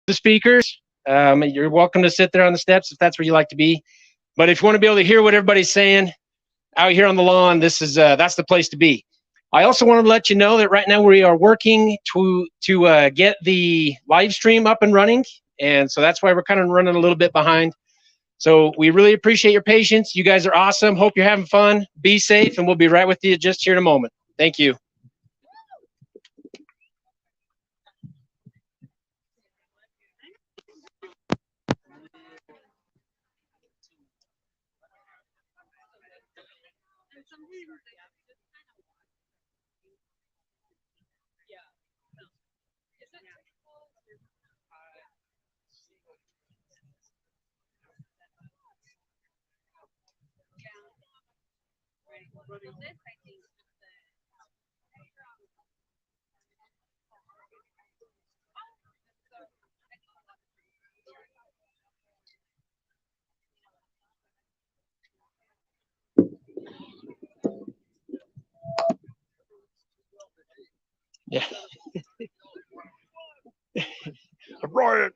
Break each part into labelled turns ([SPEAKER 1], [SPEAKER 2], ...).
[SPEAKER 1] the speakers. You're welcome to sit there on the steps if that's where you like to be. But if you want to be able to hear what everybody's saying out here on the lawn, this is that's the place to be. I also want to let you know that right now we are working to get the live stream up and running, and so that's why we're kind of running a little bit behind. So we really appreciate your patience. You guys are awesome. Hope you're having fun. Be safe, and we'll be right with you just here in a moment. Thank you. Yeah. Riot.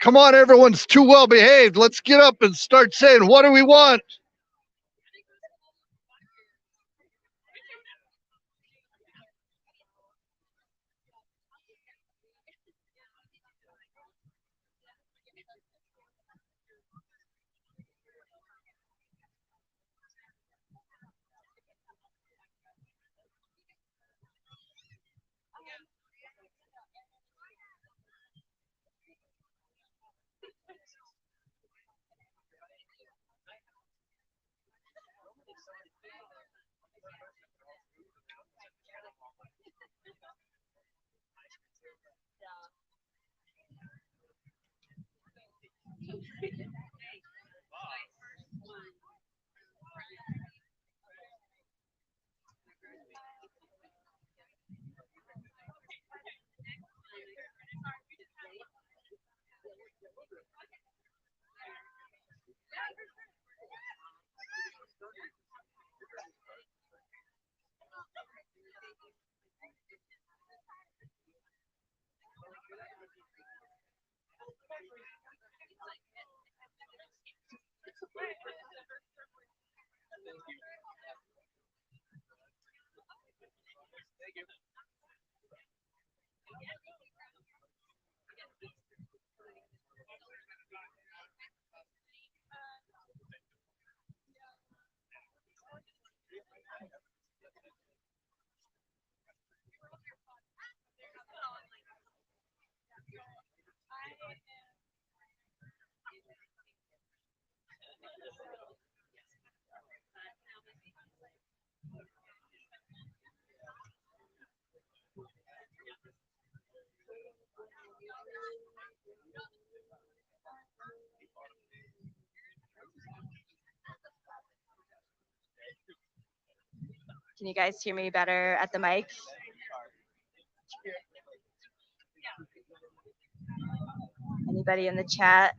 [SPEAKER 2] Come on, everyone's too well behaved. Let's get up and start saying, what do we want?
[SPEAKER 3] Can you guys hear me better at the mic? Anybody in the chat?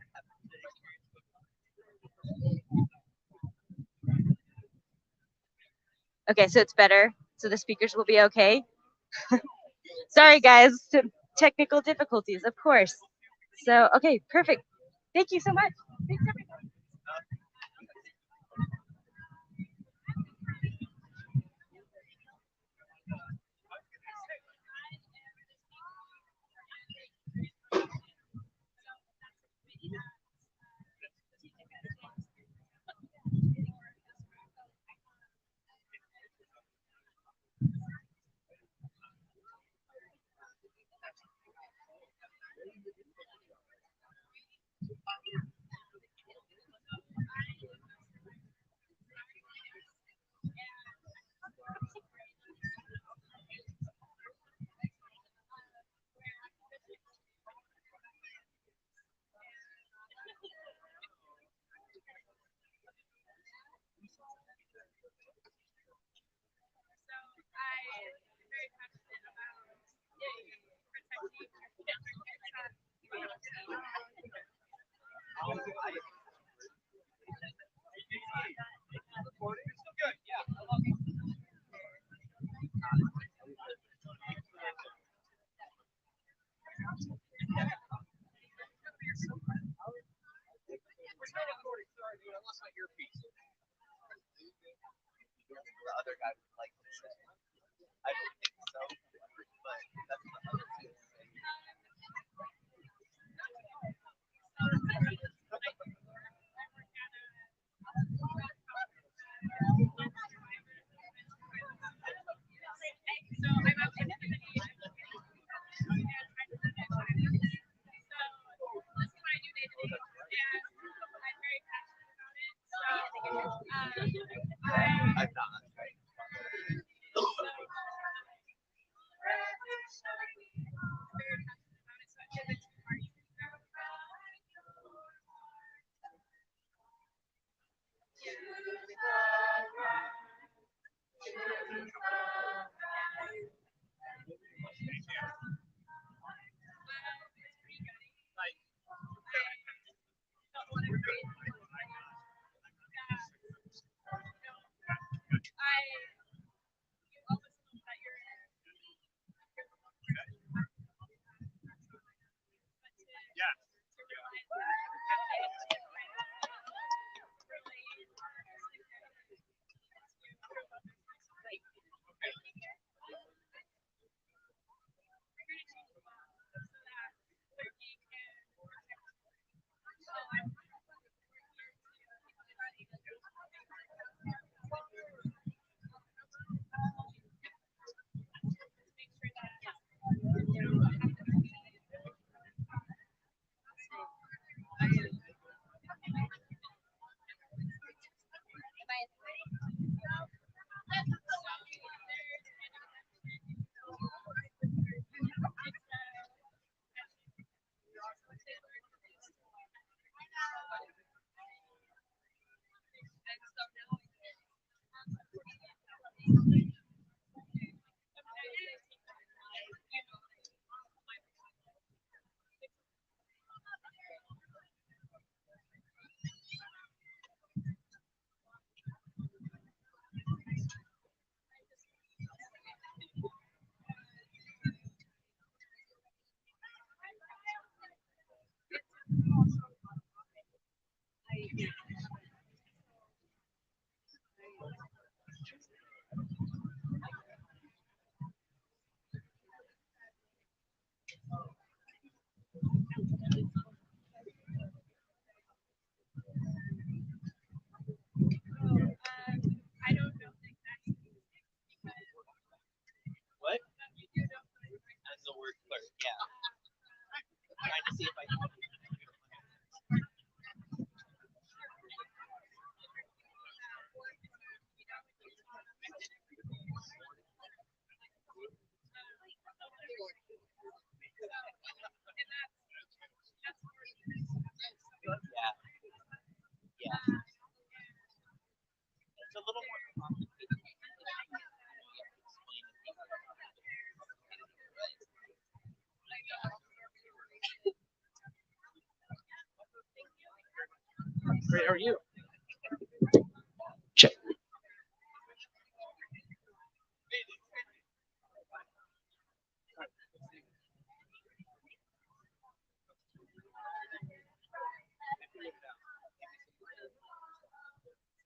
[SPEAKER 3] Okay, so it's better. So the speakers will be okay. Sorry, guys. Technical difficulties, of course. So, okay, perfect. Thank you so much. Thanks, everybody.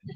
[SPEAKER 4] Right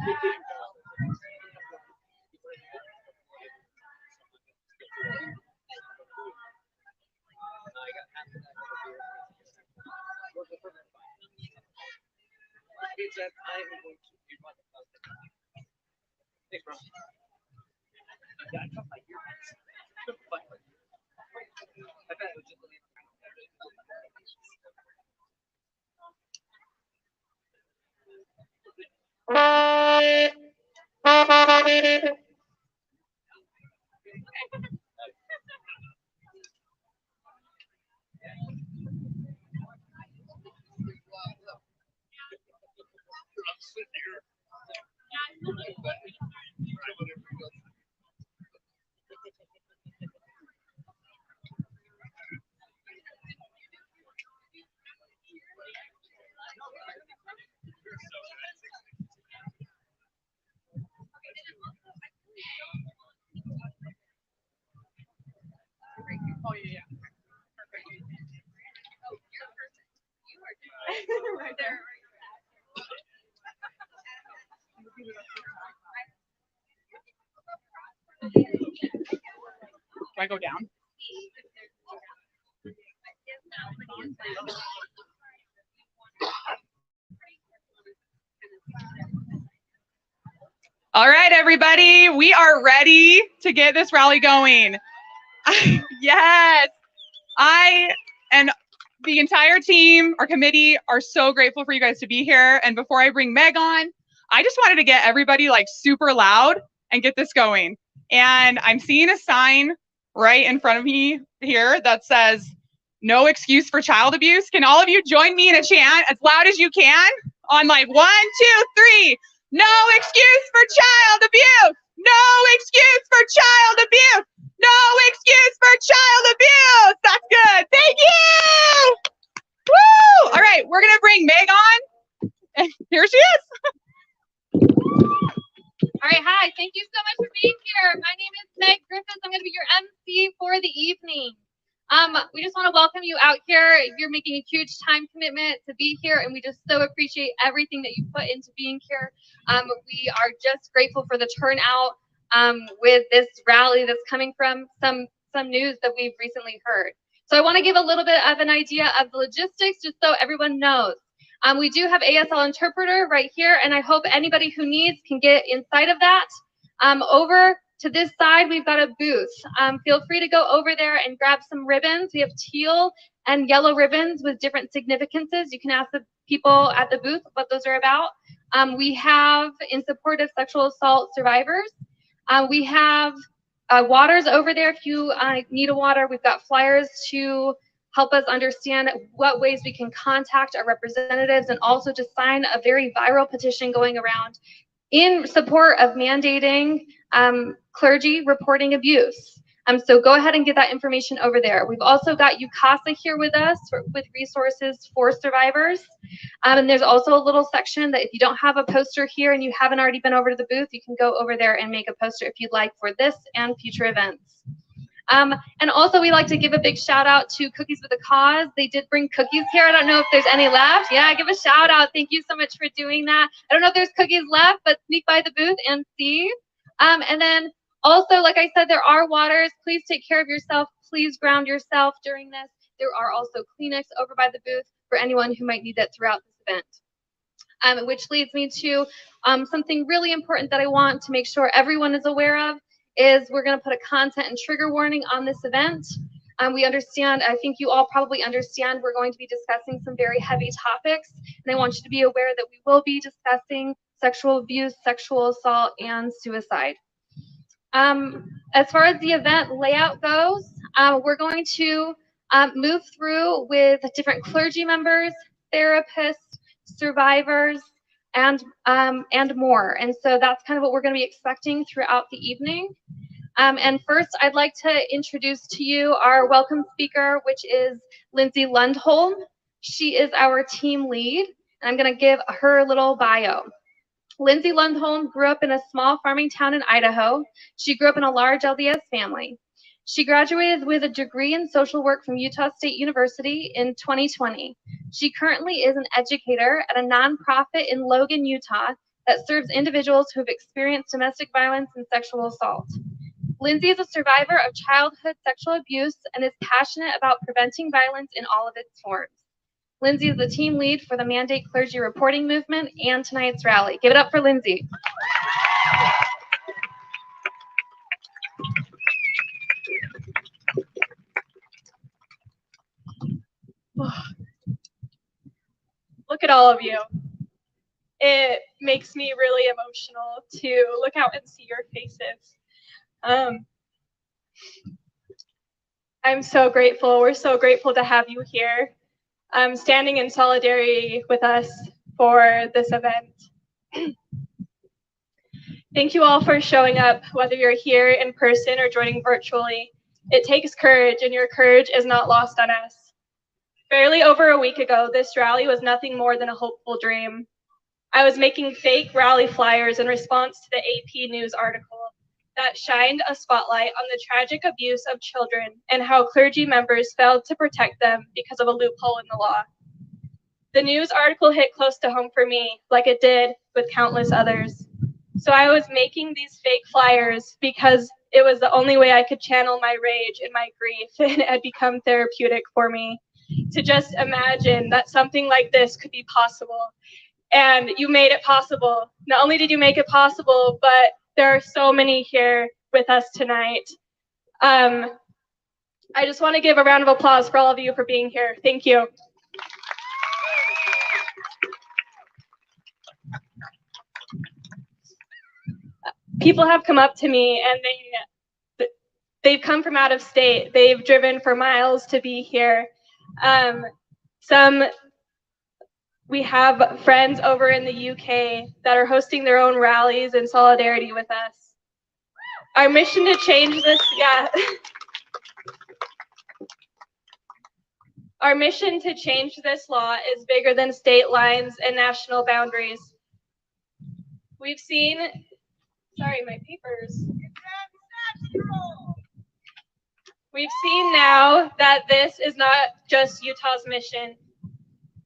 [SPEAKER 4] there. Do I go down? All right, everybody, we are ready to get this rally going. Yes, I and the entire team, our committee, are so grateful for you guys to be here. And before I bring Meg on, I just wanted to get everybody like super loud and get this going. And I'm seeing a sign right in front of me here that says, "No excuse for child abuse." Can all of you join me in a chant as loud as you can on like 1, 2, 3. No excuse for child abuse. No excuse for child abuse. No excuse for child abuse. That's good. Thank you. Woo! All right, we're gonna bring Meg on. And here she is.
[SPEAKER 5] All right, hi. Thank you so much for being here. My name is Meg Griffiths. I'm going to be your MC for the evening. We just want to welcome you out here. You're making a huge time commitment to be here, and we just so appreciate everything that you put into being here. We are just grateful for the turnout with this rally that's coming from some news that we've recently heard. So I want to give a little bit of an idea of the logistics just so everyone knows. We do have ASL interpreter right here, and I hope anybody who needs can get inside of that. Over to this side, we've got a booth. Feel free to go over there and grab some ribbons. We have teal and yellow ribbons with different significances. You can ask the people at the booth what those are about. We have in support of sexual assault survivors. We have waters over there if you need a water. We've got flyers to help us understand what ways we can contact our representatives, and also to sign a very viral petition going around in support of mandating clergy reporting abuse. So go ahead and get that information over there. We've also got UCASA here with us with resources for survivors. And there's also a little section that if you don't have a poster here and you haven't already been over to the booth, you can go over there and make a poster if you'd like for this and future events. And also we like to give a big shout out to Cookies with a Cause. They did bring cookies here. I don't know if there's any left. Yeah, give a shout out. Thank you so much for doing that. I don't know if there's cookies left, but sneak by the booth and see. And then also, like I said, there are waters. Please take care of yourself. Please ground yourself during this. There are also Kleenex over by the booth for anyone who might need that throughout this event. Which leads me to something really important that I want to make sure everyone is aware of is we're going to put a content and trigger warning on this event. We understand, I think you all probably understand, we're going to be discussing some very heavy topics, and I want you to be aware that we will be discussing sexual abuse, sexual assault, and suicide. As far as the event layout goes, we're going to move through with different clergy members, therapists, survivors, and more. And so that's kind of what we're going to be expecting throughout the evening. And first, I'd like to introduce to you our welcome speaker, which is Lindsay Lundholm. She is our team lead, and I'm going to give her a little bio. Lindsay Lundholm grew up in a small farming town in Idaho. She grew up in a large LDS family. She graduated with a degree in social work from Utah State University in 2020. She currently is an educator at a nonprofit in Logan, Utah, that serves individuals who have experienced domestic violence and sexual assault. Lindsay is a survivor of childhood sexual abuse and is passionate about preventing violence in all of its forms. Lindsay is the team lead for the Mandate Clergy Reporting Movement and tonight's rally. Give it up for Lindsay.
[SPEAKER 6] Look at all of you. It makes me really emotional to look out and see your faces. I'm so grateful. We're so grateful to have you here, standing in solidarity with us for this event. Thank you all for showing up, whether you're here in person or joining virtually. It takes courage, and your courage is not lost on us. Barely over a week ago, this rally was nothing more than a hopeful dream. I was making fake rally flyers in response to the AP News article that shined a spotlight on the tragic abuse of children and how clergy members failed to protect them because of a loophole in the law. The news article hit close to home for me, like it did with countless others. So I was making these fake flyers because it was the only way I could channel my rage and my grief, and it had become therapeutic for me to just imagine that something like this could be possible. And you made it possible. Not only did you make it possible, but there are so many here with us tonight. I just want to give a round of applause for all of you for being here. Thank you. People have come up to me and they've come from out of state. They've driven for miles to be here. We have friends over in the UK that are hosting their own rallies in solidarity with us. Our mission to change this, Our mission to change this law is bigger than state lines and national boundaries. We've seen, sorry, my papers. We've seen now that this is not just Utah's mission.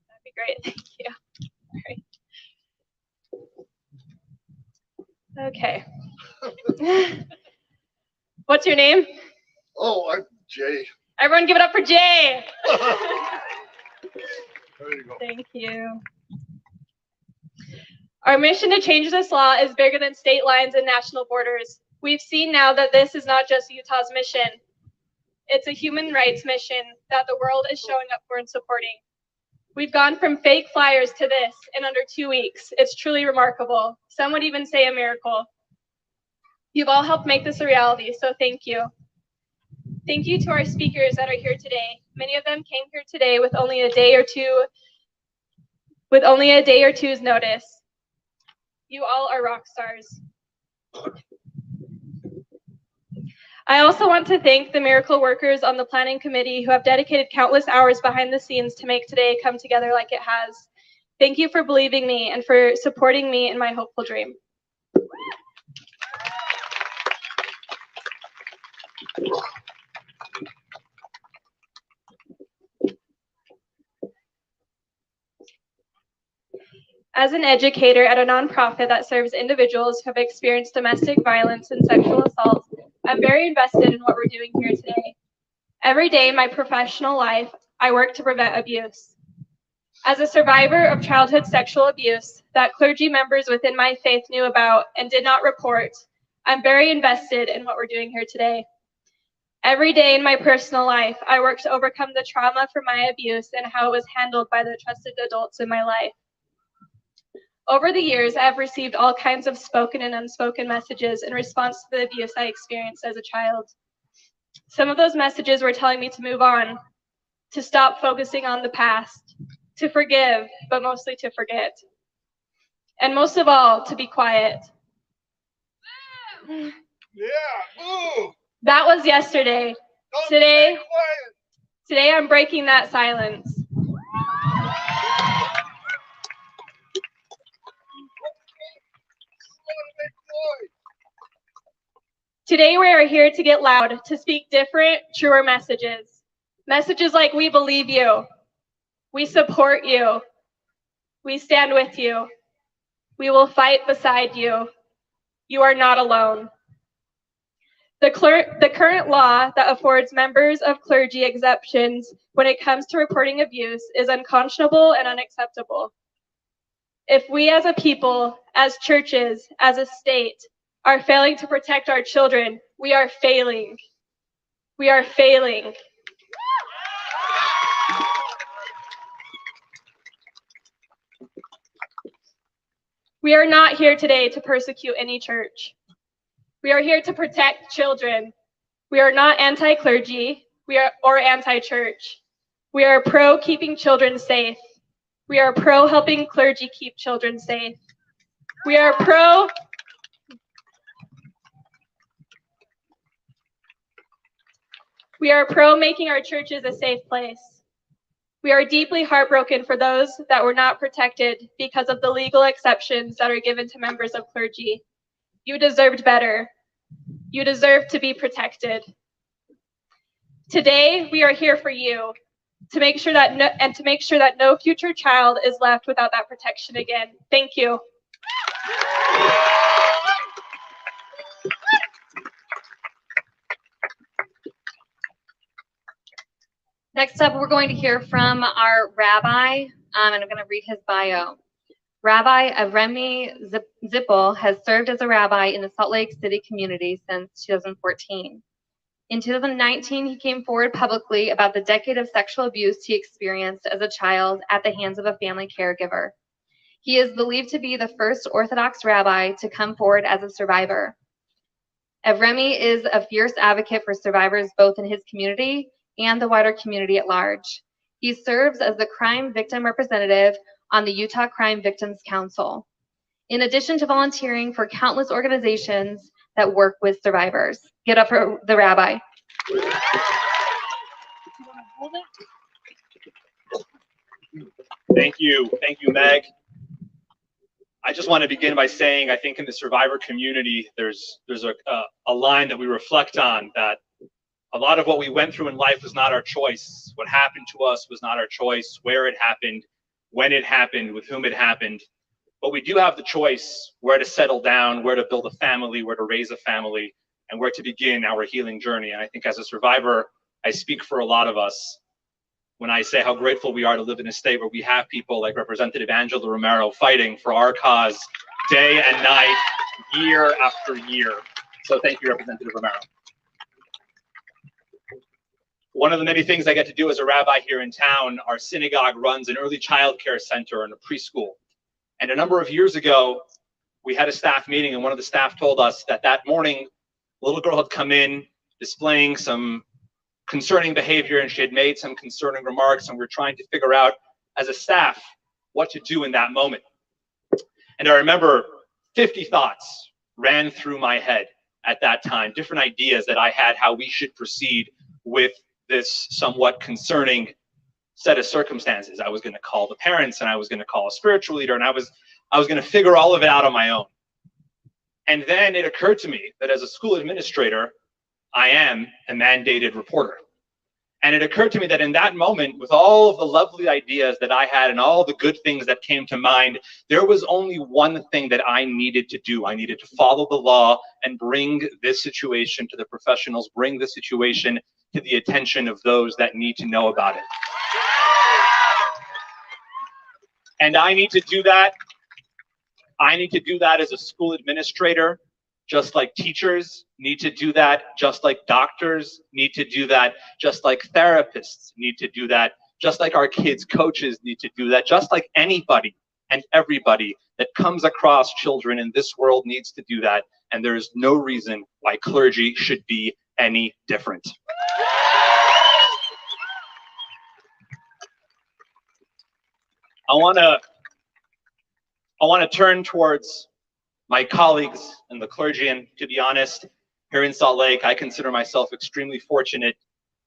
[SPEAKER 6] That'd be great, thank you. All right. Okay. What's your name?
[SPEAKER 2] Oh, I'm Jay.
[SPEAKER 6] Everyone give it up for Jay.
[SPEAKER 2] There you go.
[SPEAKER 6] Thank you. Our mission to change this law is bigger than state lines and national borders. We've seen now that this is not just Utah's mission. It's a human rights mission that the world is showing up for and supporting. We've gone from fake flyers to this in under 2 weeks. It's truly remarkable. Some would even say a miracle. You've all helped make this a reality, so thank you. Thank you to our speakers that are here today. Many of them came here today with only a day or two's notice. You all are rock stars. I also want to thank the miracle workers on the planning committee who have dedicated countless hours behind the scenes to make today come together like it has. Thank you for believing me and for supporting me in my hopeful dream. As an educator at a nonprofit that serves individuals who have experienced domestic violence and sexual assault, I'm very invested in what we're doing here today. Every day in my professional life, I work to prevent abuse. As a survivor of childhood sexual abuse that clergy members within my faith knew about and did not report, I'm very invested in what we're doing here today. Every day in my personal life, I work to overcome the trauma from my abuse and how it was handled by the trusted adults in my life. Over the years, I have received all kinds of spoken and unspoken messages in response to the abuse I experienced as a child. Some of those messages were telling me to move on, to stop focusing on the past, to forgive, but mostly to forget. And most of all, to be quiet.
[SPEAKER 2] Yeah, boo!
[SPEAKER 6] That was yesterday. Today I'm breaking that silence. Today we are here to get loud, to speak different, truer messages. Messages like we believe you, we support you, we stand with you, We will fight beside you. You are not alone. The current law that affords members of clergy exemptions when it comes to reporting abuse is unconscionable and unacceptable. If we as a people, as churches, as a state, are failing to protect our children, we are failing. We are failing. We are not here today to persecute any church. We are here to protect children. We are not anti-clergy or anti-church. We are pro keeping children safe. We are pro helping clergy keep children safe. We are pro making our churches a safe place. We are deeply heartbroken for those that were not protected because of the legal exceptions that are given to members of clergy. You deserved better. You deserve to be protected. Today, we are here for you to make sure that no future child is left without that protection again. Thank you.
[SPEAKER 5] Next up, we're going to hear from our rabbi, and I'm going to read his bio. Rabbi Avremi Zippel has served as a rabbi in the Salt Lake City community since 2014. In 2019, he came forward publicly about the decade of sexual abuse he experienced as a child at the hands of a family caregiver. He is believed to be the first Orthodox rabbi to come forward as a survivor. Avremi is a fierce advocate for survivors both in his community and the wider community at large. He serves as the crime victim representative on the Utah Crime Victims Council, in addition to volunteering for countless organizations that work with survivors. Get up for the rabbi.
[SPEAKER 7] Thank you, Meg. I just want to begin by saying I think in the survivor community, there's a line that we reflect on, that a lot of what we went through in life was not our choice. What happened to us was not our choice. Where it happened, when it happened, with whom it happened. But we do have the choice where to settle down, where to build a family, where to raise a family, and where to begin our healing journey. And I think as a survivor, I speak for a lot of us when I say how grateful we are to live in a state where we have people like Representative Angela Romero fighting for our cause day and night, year after year. So thank you, Representative Romero. One of the many things I get to do as a rabbi here in town, our synagogue runs an early child care center and a preschool. And a number of years ago, we had a staff meeting, and one of the staff told us that that morning, a little girl had come in displaying some concerning behavior, and she had made some concerning remarks, and we're trying to figure out as a staff what to do in that moment. And I remember 50 thoughts ran through my head at that time, different ideas that I had how we should proceed with this somewhat concerning set of circumstances. I was going to call the parents, and I was going to call a spiritual leader, and I was going to figure all of it out on my own. And then it occurred to me that as a school administrator, I am a mandated reporter. And it occurred to me that in that moment, with all of the lovely ideas that I had and all the good things that came to mind, there was only one thing that I needed to do. I needed to follow the law and bring this situation to the professionals, bring the situation to the attention of those that need to know about it. And I need to do that. I need to do that as a school administrator, just like teachers need to do that, just like doctors need to do that, just like therapists need to do that, just like our kids' coaches need to do that, just like anybody and everybody that comes across children in this world needs to do that. And there is no reason why clergy should be any different. I want to turn towards my colleagues and the clergy, and to be honest, here in Salt Lake, I consider myself extremely fortunate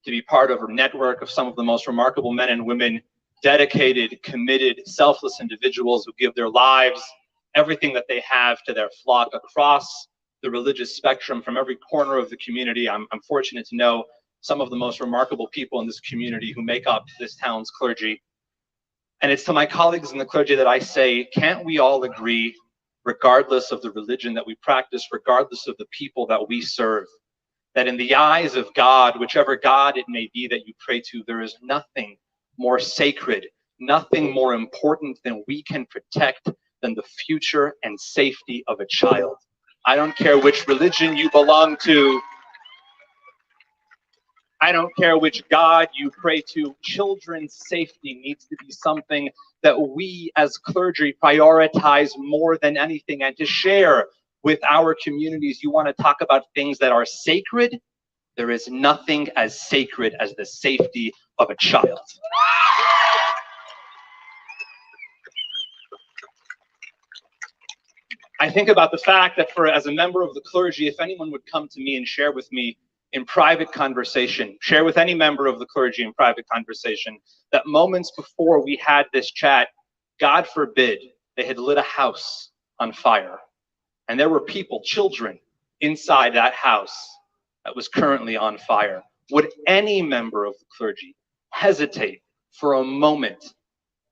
[SPEAKER 7] to be part of a network of some of the most remarkable men and women, dedicated, committed, selfless individuals who give their lives, everything that they have to their flock across the religious spectrum from every corner of the community. I'm fortunate to know some of the most remarkable people in this community who make up this town's clergy. And it's to my colleagues in the clergy that I say, can't we all agree regardless of the religion that we practice, regardless of the people that we serve. That in the eyes of God, whichever God it may be that you pray to, there is nothing more sacred, nothing more important than we can protect than the future and safety of a child. I don't care which religion you belong to. I don't care which God you pray to. Children's safety needs to be something that we as clergy prioritize more than anything, and to share with our communities. You want to talk about things that are sacred? There is nothing as sacred as the safety of a child. I think about the fact that as a member of the clergy, if anyone would come to me and share with me in private conversation, share with any member of the clergy in private conversation, that moments before we had this chat, God forbid, they had lit a house on fire. And there were people, children, inside that house that was currently on fire. Would any member of the clergy hesitate for a moment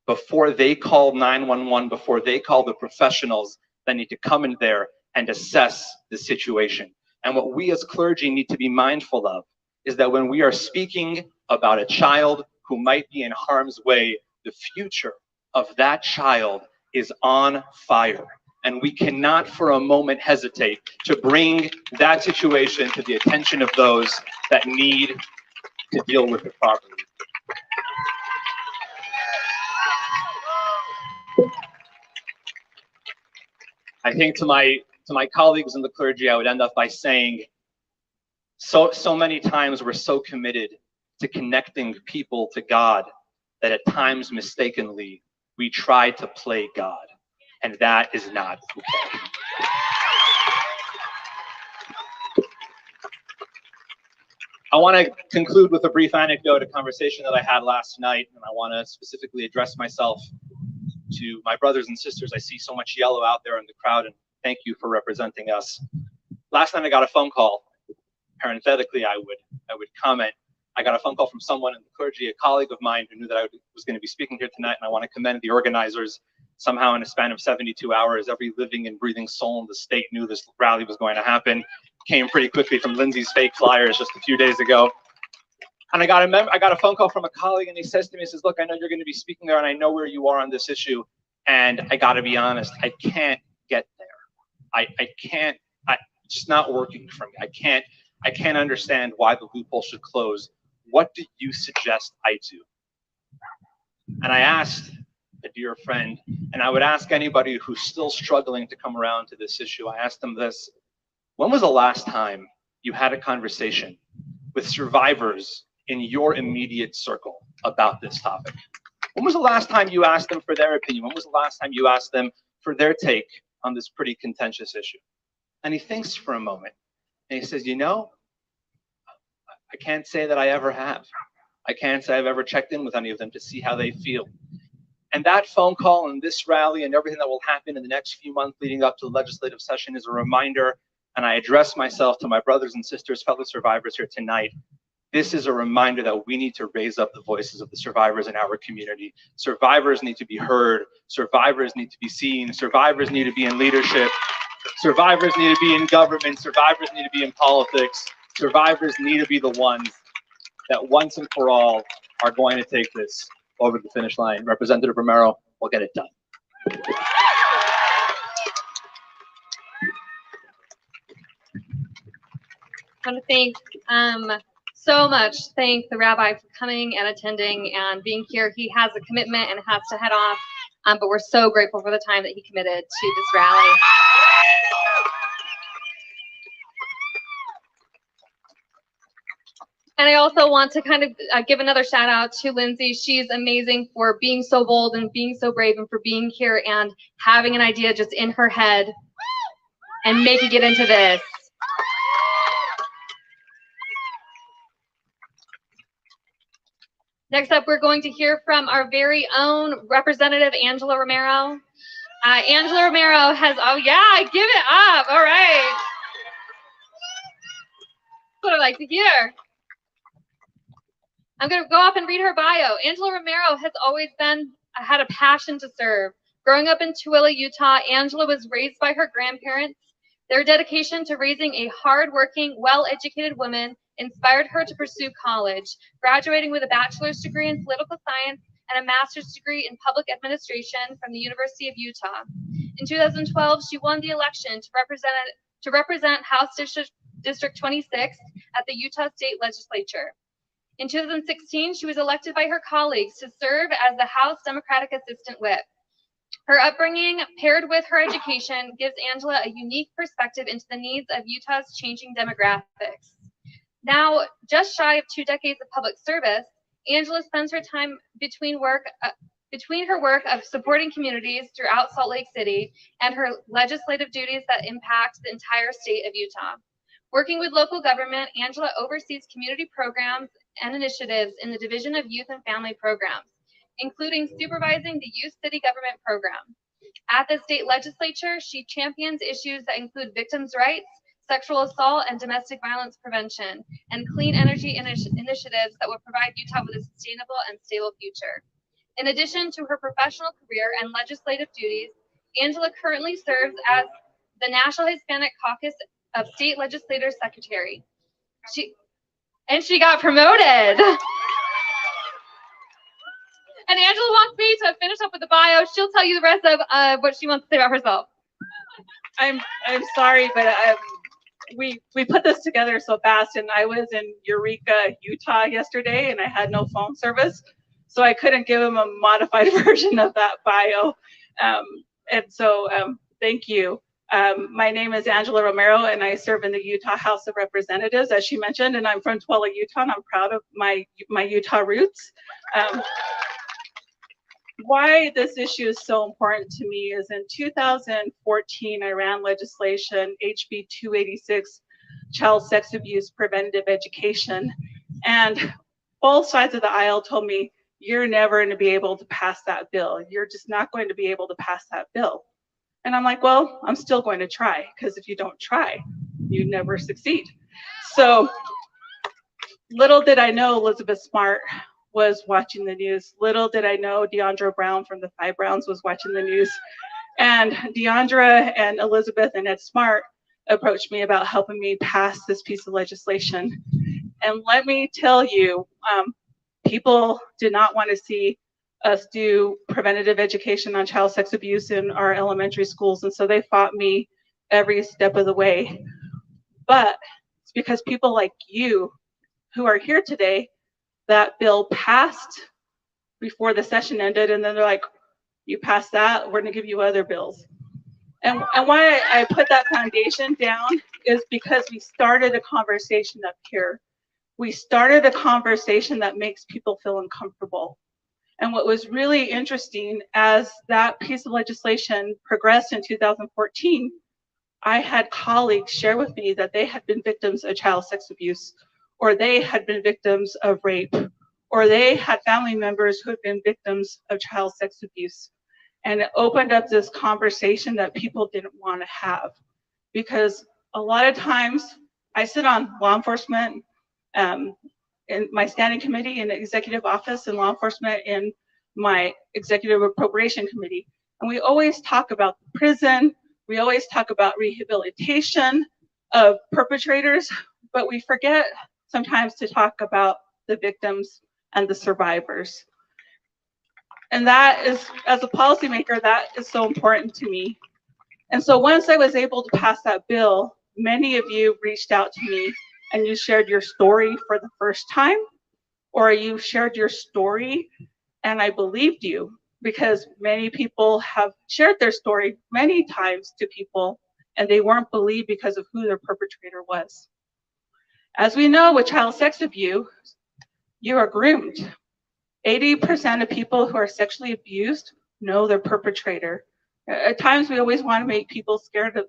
[SPEAKER 7] before they call 911, before they call the professionals that need to come in there and assess the situation? And what we as clergy need to be mindful of is that when we are speaking about a child who might be in harm's way, the future of that child is on fire. And we cannot for a moment hesitate to bring that situation to the attention of those that need to deal with it properly. I think to my colleagues in the clergy, I would end up by saying, so many times we're so committed to connecting people to God that at times mistakenly we try to play God, and that is not okay. I want to conclude with a brief anecdote, a conversation that I had last night, and I want to specifically address myself to my brothers and sisters. I see so much yellow out there in the crowd, and thank you for representing us. Last night I got a phone call. Parenthetically, I would comment. I got a phone call from someone in the clergy, a colleague of mine who knew that I was going to be speaking here tonight, and I want to commend the organizers. Somehow in a span of 72 hours, every living and breathing soul in the state knew this rally was going to happen. Came pretty quickly from Lindsay's fake flyers just a few days ago. And I got a phone call from a colleague, and he says to me, he says, look, I know you're going to be speaking there, and I know where you are on this issue, and I got to be honest, I can't get there. I can't, it's just not working for me. I can't understand why the loophole should close. What do you suggest I do? And I asked a dear friend, and I would ask anybody who's still struggling to come around to this issue, I asked them this: when was the last time you had a conversation with survivors in your immediate circle about this topic? When was the last time you asked them for their opinion? When was the last time you asked them for their take on this pretty contentious issue? And he thinks for a moment, and he says, you know, I can't say that I ever have. I can't say I've ever checked in with any of them to see how they feel. And that phone call and this rally and everything that will happen in the next few months leading up to the legislative session is a reminder, and I address myself to my brothers and sisters, fellow survivors here tonight. This is a reminder that we need to raise up the voices of the survivors in our community. Survivors need to be heard. Survivors need to be seen. Survivors need to be in leadership. Survivors need to be in government. Survivors need to be in politics. Survivors need to be the ones that once and for all are going to take this over the finish line. Representative Romero will get it done.
[SPEAKER 5] I want to thank thank the rabbi for coming and attending and being here. He has a commitment and has to head off, but we're so grateful for the time that he committed to this rally. And I also want to kind of give another shout out to Lindsay. She's amazing for being so bold and being so brave and for being here and having an idea just in her head and making it into this. Next up, we're going to hear from our very own Representative Angela Romero. Angela Romero has, oh yeah, give it up, all right. That's what I like to hear. I'm going to go off and read her bio. Angela Romero has always had a passion to serve, Growing up in Tooele, Utah, Angela was raised by her grandparents. Their dedication to raising a hard-working, well-educated woman inspired her to pursue college, graduating with a bachelor's degree in political science and a master's degree in public administration from the University of Utah. In 2012, she won the election to represent House District 26 at the Utah State Legislature. In 2016, she was elected by her colleagues to serve as the House Democratic Assistant Whip. Her upbringing, paired with her education, gives Angela a unique perspective into the needs of Utah's changing demographics. Now, just shy of 2 decades of public service, Angela spends her time between her work of supporting communities throughout Salt Lake City and her legislative duties that impact the entire state of Utah. Working with local government, Angela oversees community programs and initiatives in the Division of Youth and Family Programs, including supervising the Youth City Government Program. At the state legislature, she champions issues that include victims' rights, sexual assault and domestic violence prevention, and clean energy initiatives that will provide Utah with a sustainable and stable future. In addition to her professional career and legislative duties, Angela currently serves as the National Hispanic Caucus of State Legislators Secretary. She got promoted. And Angela wants me to finish up with the bio. She'll tell you the rest of what she wants to say about herself.
[SPEAKER 8] I'm sorry, but we put this together so fast, and I was in Eureka, Utah yesterday, and I had no phone service, so I couldn't give him a modified version of that bio. And so thank you. My name is Angela Romero, and I serve in the Utah House of Representatives, as she mentioned, and I'm from Tooele, Utah, and I'm proud of my Utah roots. Why this issue is so important to me is in 2014, I ran legislation, HB 286, Child Sex Abuse Preventative Education, and both sides of the aisle told me, you're never going to be able to pass that bill. You're just not going to be able to pass that bill. And I'm like, well, I'm still going to try, because if you don't try, you never succeed. So little did I know Elizabeth Smart was watching the news. Little did I know Deandra Brown from the Five Browns was watching the news. And Deandra and Elizabeth and Ed Smart approached me about helping me pass this piece of legislation. And let me tell you, people did not want to see us do preventative education on child sex abuse in our elementary schools. And so they fought me every step of the way. But it's because people like you who are here today, that bill passed before the session ended, and then they're like, you passed that, we're gonna give you other bills. And why I put that foundation down is because we started a conversation up here. We started a conversation that makes people feel uncomfortable. And what was really interesting, as that piece of legislation progressed in 2014, I had colleagues share with me that they had been victims of child sex abuse, or they had been victims of rape, or they had family members who had been victims of child sex abuse. And it opened up this conversation that people didn't want to have. Because a lot of times, I sit on law enforcement, in my standing committee in the executive office, and law enforcement in my executive appropriation committee. And we always talk about the prison, we always talk about rehabilitation of perpetrators, but we forget sometimes to talk about the victims and the survivors. And that is, as a policymaker, that is so important to me. And so once I was able to pass that bill, many of you reached out to me and you shared your story for the first time, or you shared your story and I believed you, because many people have shared their story many times to people and they weren't believed because of who their perpetrator was. As we know with child sex abuse, you are groomed. 80% of people who are sexually abused know their perpetrator. At times we always want to make people scared of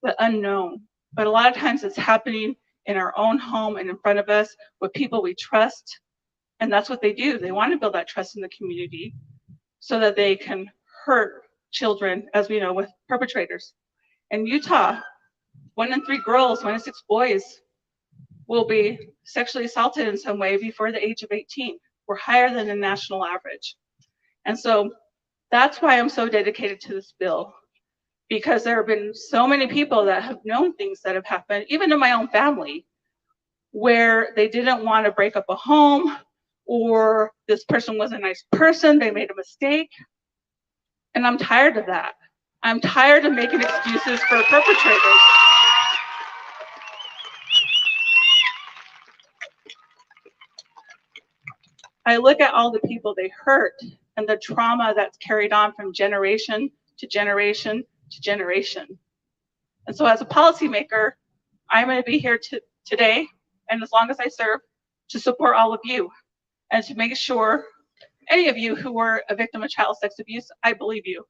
[SPEAKER 8] the unknown, but a lot of times it's happening in our own home and in front of us with people we trust. And that's what they do. They want to build that trust in the community so that they can hurt children, as we know, with perpetrators. In Utah, 1 in 3 girls, 1 in 6 boys will be sexually assaulted in some way before the age of 18. We're higher than the national average. And so That's why I'm so dedicated to this bill, because there have been so many people that have known things that have happened, even in my own family, where they didn't want to break up a home, or this person was a nice person, they made a mistake. And I'm tired of that. I'm tired of making excuses for perpetrators. I look at all the people they hurt and the trauma that's carried on from generation to generation to generation. And so as a policymaker, I'm going to be here today, and as long as I serve, to support all of you and to make sure any of you who were a victim of child sex abuse, I believe you.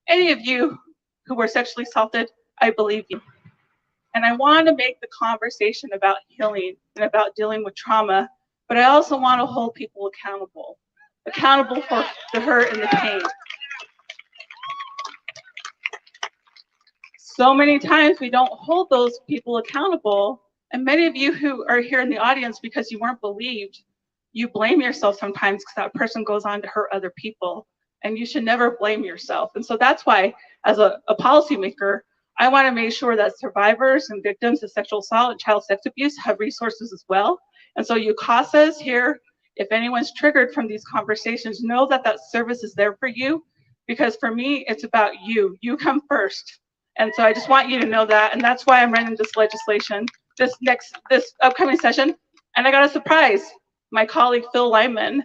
[SPEAKER 8] Any of you who were sexually assaulted, I believe you. And I want to make the conversation about healing and about dealing with trauma, but I also want to hold people accountable for the hurt and the pain. So many times we don't hold those people accountable, and many of you who are here in the audience because you weren't believed, you blame yourself sometimes because that person goes on to hurt other people, and you should never blame yourself. And so that's why, as a policymaker, I want to make sure that survivors and victims of sexual assault and child sex abuse have resources as well. And so UCASA is here. If anyone's triggered from these conversations, know that that service is there for you, because for me, it's about you. You come first. And so I just want you to know that, and that's why I'm running this legislation, this upcoming session. And I got a surprise. My colleague Phil Lyman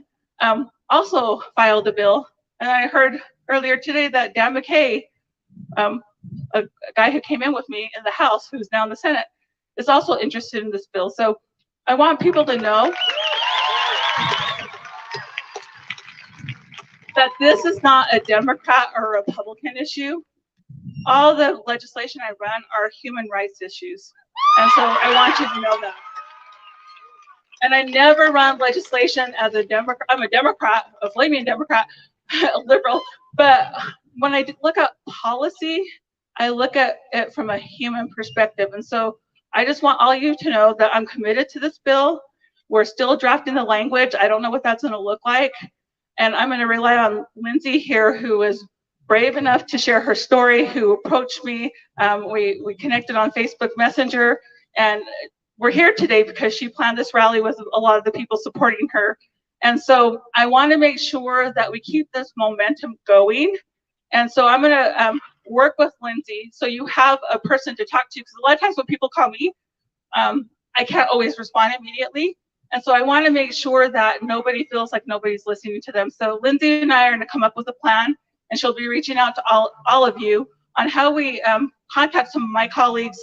[SPEAKER 8] also filed a bill, and I heard earlier today that Dan McKay, a guy who came in with me in the House, who's now in the Senate, is also interested in this bill. So I want people to know that this is not a Democrat or a Republican issue. All the legislation I run are human rights issues. And so I want you to know that. And I never run legislation as a Democrat. I'm a Democrat, a flaming Democrat, a liberal. But when I look at policy, I look at it from a human perspective. And so I just want all you to know that I'm committed to this bill. We're still drafting the language. I don't know what that's going to look like. And I'm going to rely on Lindsay here, who is brave enough to share her story, who approached me. We connected on Facebook Messenger, and we're here today because she planned this rally with a lot of the people supporting her. And so I want to make sure that we keep this momentum going. And so I'm going to work with Lindsay so you have a person to talk to, because a lot of times when people call me, I can't always respond immediately. And so I want to make sure that nobody feels like nobody's listening to them. So Lindsay and I are going to come up with a plan, and she'll be reaching out to all of you on how we contact some of my colleagues.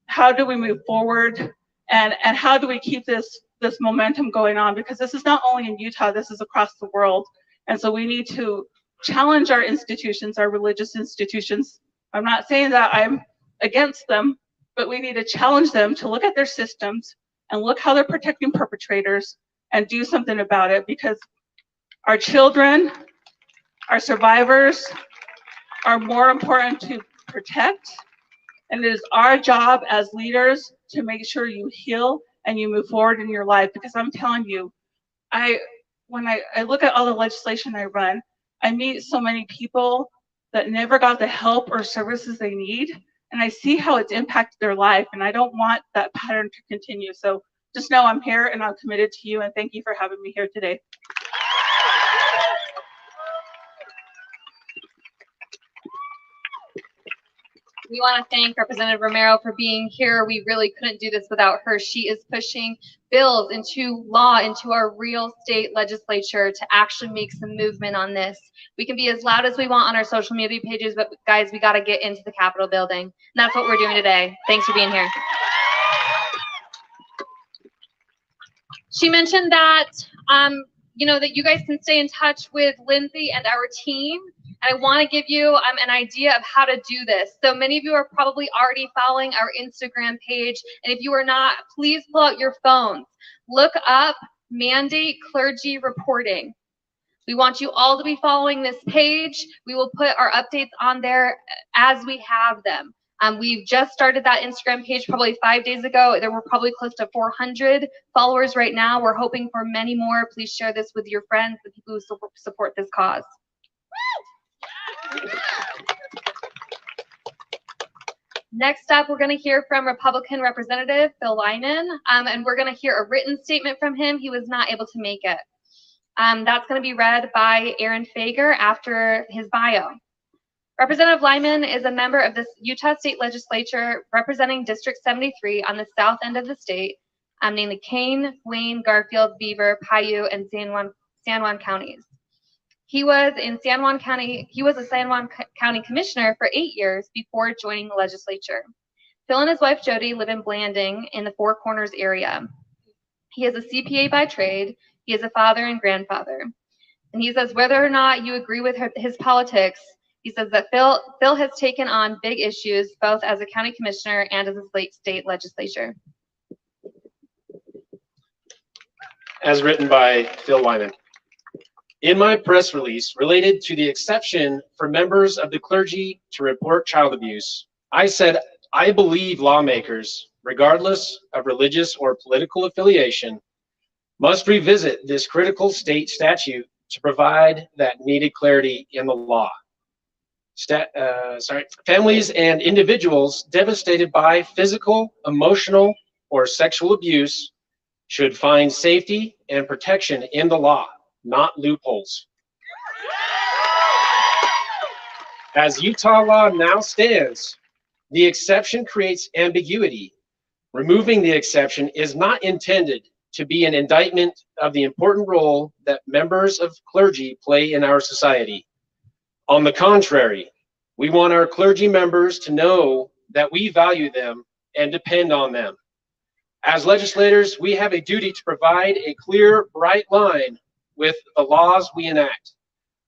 [SPEAKER 8] How do we move forward, and how do we keep this momentum going on? Because this is not only in Utah, this is across the world. And so we need to challenge our institutions, our religious institutions. I'm not saying that I'm against them, but we need to challenge them to look at their systems and look how they're protecting perpetrators and do something about it, because our children, our survivors are more important to protect. And it is our job as leaders to make sure you heal and you move forward in your life. Because I'm telling you, when I look at all the legislation I run, I meet so many people that never got the help or services they need, and I see how it's impacted their life, and I don't want that pattern to continue. So just know I'm here and I'm committed to you, and thank you for having me here today.
[SPEAKER 5] We want to thank Representative Romero for being here. We really couldn't do this without her. She is pushing bills into law, into our real state legislature to actually make some movement on this. We can be as loud as we want on our social media pages, but guys, we got to get into the Capitol building. And that's what we're doing today. Thanks for being here. She mentioned that, that you guys can stay in touch with Lindsay and our team. I want to give you an idea of how to do this. So many of you are probably already following our Instagram page. And if you are not, please pull out your phones. Look up Mandate Clergy Reporting. We want you all to be following this page. We will put our updates on there as we have them. We've just started that Instagram page probably 5 days ago. There were probably close to 400 followers right now. We're hoping for many more. Please share this with your friends, the people who support this cause. Next up, we're going to hear from Republican Representative Phil Lyman, and we're going to hear a written statement from him. He was not able to make it. That's going to be read by Aaron Fager after his bio. Representative Lyman is a member of the Utah State Legislature representing District 73 on the south end of the state, named the Kane, Wayne, Garfield, Beaver, Paiute, and San Juan counties. He was a San Juan County Commissioner for 8 years before joining the legislature. Phil and his wife Jody live in Blanding in the Four Corners area. He is a CPA by trade. He is a father and grandfather. And he says whether or not you agree with his politics, he says that Phil has taken on big issues both as a county commissioner and as a state legislature.
[SPEAKER 1] As written by Phil Lyman. In my press release related to the exception for members of the clergy to report child abuse, I said I believe lawmakers, regardless of religious or political affiliation, must revisit this critical state statute to provide that needed clarity in the law. Families and individuals devastated by physical, emotional, or sexual abuse should find safety and protection in the law, not loopholes. As Utah law now stands, the exception creates ambiguity. Removing the exception is not intended to be an indictment of the important role that members of clergy play in our society. On the contrary, we want our clergy members to know that we value them and depend on them. As legislators, we have a duty to provide a clear, bright line with the laws we enact.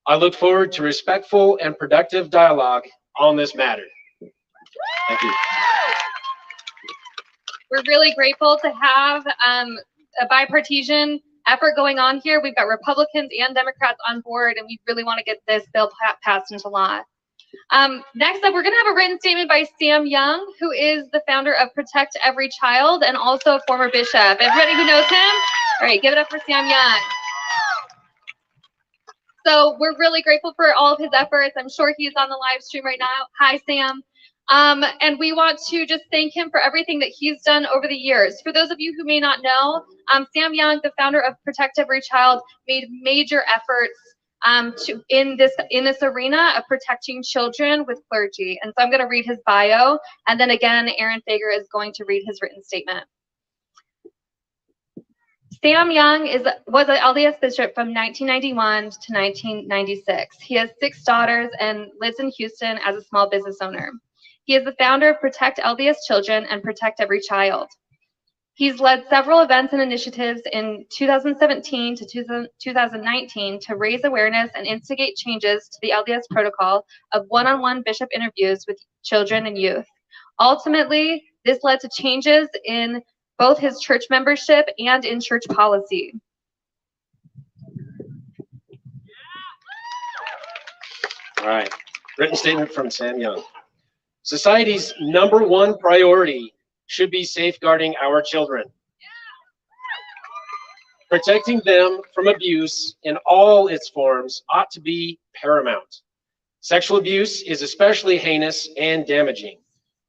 [SPEAKER 1] I look forward to respectful and productive dialogue on this matter. Thank you.
[SPEAKER 5] We're really grateful to have a bipartisan effort going on here. We've got Republicans and Democrats on board, and we really want to get this bill passed into law. Next up, we're going to have a written statement by Sam Young, who is the founder of Protect Every Child and also a former bishop. Everybody who knows him? All right, give it up for Sam Young. So we're really grateful for all of his efforts. I'm sure he's on the live stream right now. Hi, Sam. And we want to just thank him for everything that he's done over the years. For those of you who may not know, Sam Young, the founder of Protect Every Child, made major efforts in this arena of protecting children with clergy. And so I'm going to read his bio, and then again, Aaron Fager is going to read his written statement. Sam Young was an LDS bishop from 1991 to 1996. He has 6 daughters and lives in Houston as a small business owner. He is the founder of Protect LDS Children and Protect Every Child. He's led several events and initiatives in 2017 to 2019 to raise awareness and instigate changes to the LDS protocol of one-on-one bishop interviews with children and youth. Ultimately, this led to changes in both his church membership and in church policy.
[SPEAKER 1] All right, written statement from Sam Young. Society's #1 priority should be safeguarding our children. Protecting them from abuse in all its forms ought to be paramount. Sexual abuse is especially heinous and damaging,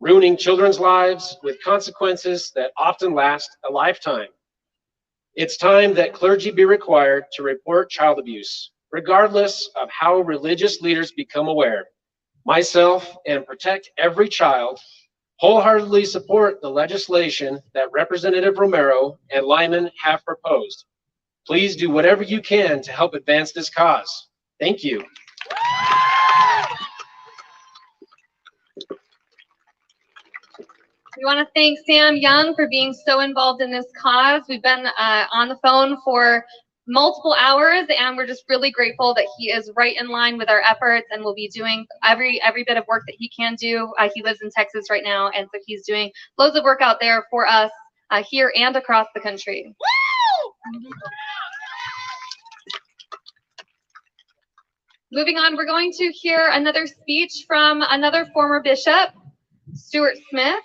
[SPEAKER 1] ruining children's lives with consequences that often last a lifetime. It's time that clergy be required to report child abuse, regardless of how religious leaders become aware. Myself and Protect Every Child wholeheartedly support the legislation that Representative Romero and Lyman have proposed. Please do whatever you can to help advance this cause. Thank you.
[SPEAKER 5] We want to thank Sam Young for being so involved in this cause. We've been on the phone for multiple hours, and we're just really grateful that he is right in line with our efforts and will be doing every bit of work that he can do. He lives in Texas right now, and so he's doing loads of work out there for us here and across the country. Moving on, we're going to hear another speech from another former bishop, Stuart Smith.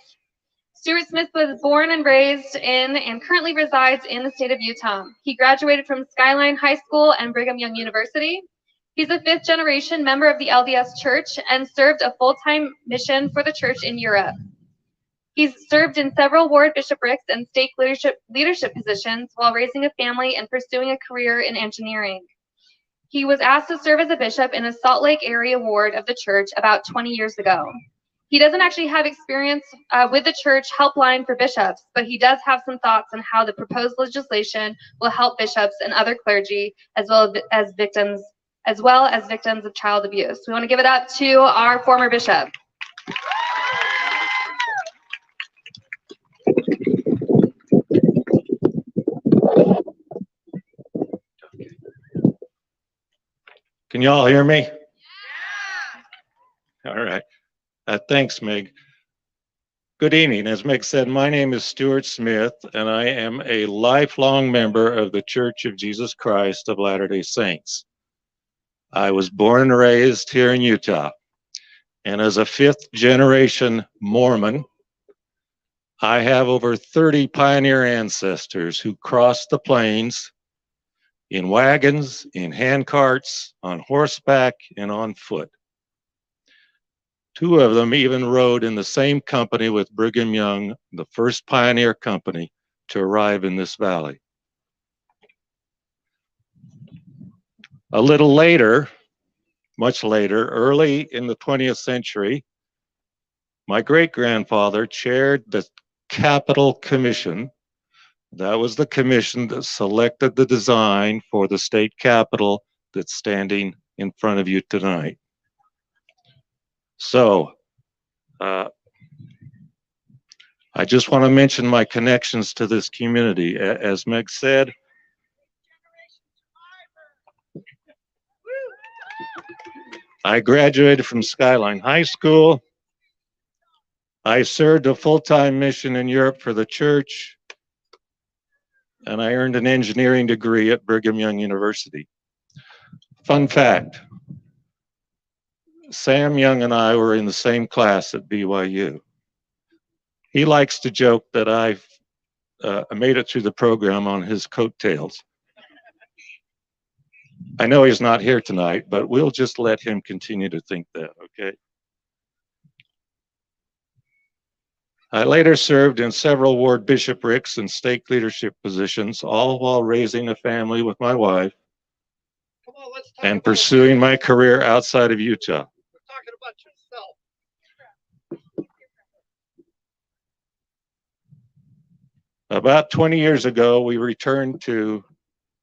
[SPEAKER 5] Stuart Smith was born and raised in and currently resides in the state of Utah. He graduated from Skyline High School and Brigham Young University. He's a fifth-generation member of the LDS Church and served a full-time mission for the church in Europe. He's served in several ward bishoprics and stake leadership positions while raising a family and pursuing a career in engineering. He was asked to serve as a bishop in a Salt Lake area ward of the church about 20 years ago. He doesn't actually have experience with the church helpline for bishops, but he does have some thoughts on how the proposed legislation will help bishops and other clergy as well as victims of child abuse. We want to give it up to our former bishop.
[SPEAKER 9] Can you all hear me? Yeah. All right. Thanks, Meg. Good evening. As Meg said, my name is Stuart Smith, and I am a lifelong member of the Church of Jesus Christ of Latter-day Saints. I was born and raised here in Utah, and as a fifth-generation Mormon, I have over 30 pioneer ancestors who crossed the plains in wagons, in handcarts, on horseback, and on foot. Two of them even rode in the same company with Brigham Young, the first pioneer company to arrive in this valley. A little later, much later, early in the 20th century, my great-grandfather chaired the Capitol Commission. That was the commission that selected the design for the state capitol that's standing in front of you tonight. So, I just want to mention my connections to this community. As Meg said, I graduated from Skyline High School. I served a full-time mission in Europe for the church, and I earned an engineering degree at Brigham Young University. Fun fact, Sam Young and I were in the same class at BYU. He likes to joke that I've made it through the program on his coattails. I know he's not here tonight, but we'll just let him continue to think that, okay? I later served in several ward bishoprics and stake leadership positions, all while raising a family with my wife and pursuing my career outside of Utah.
[SPEAKER 2] We're talking about yourself.
[SPEAKER 9] About 20 years ago, we returned to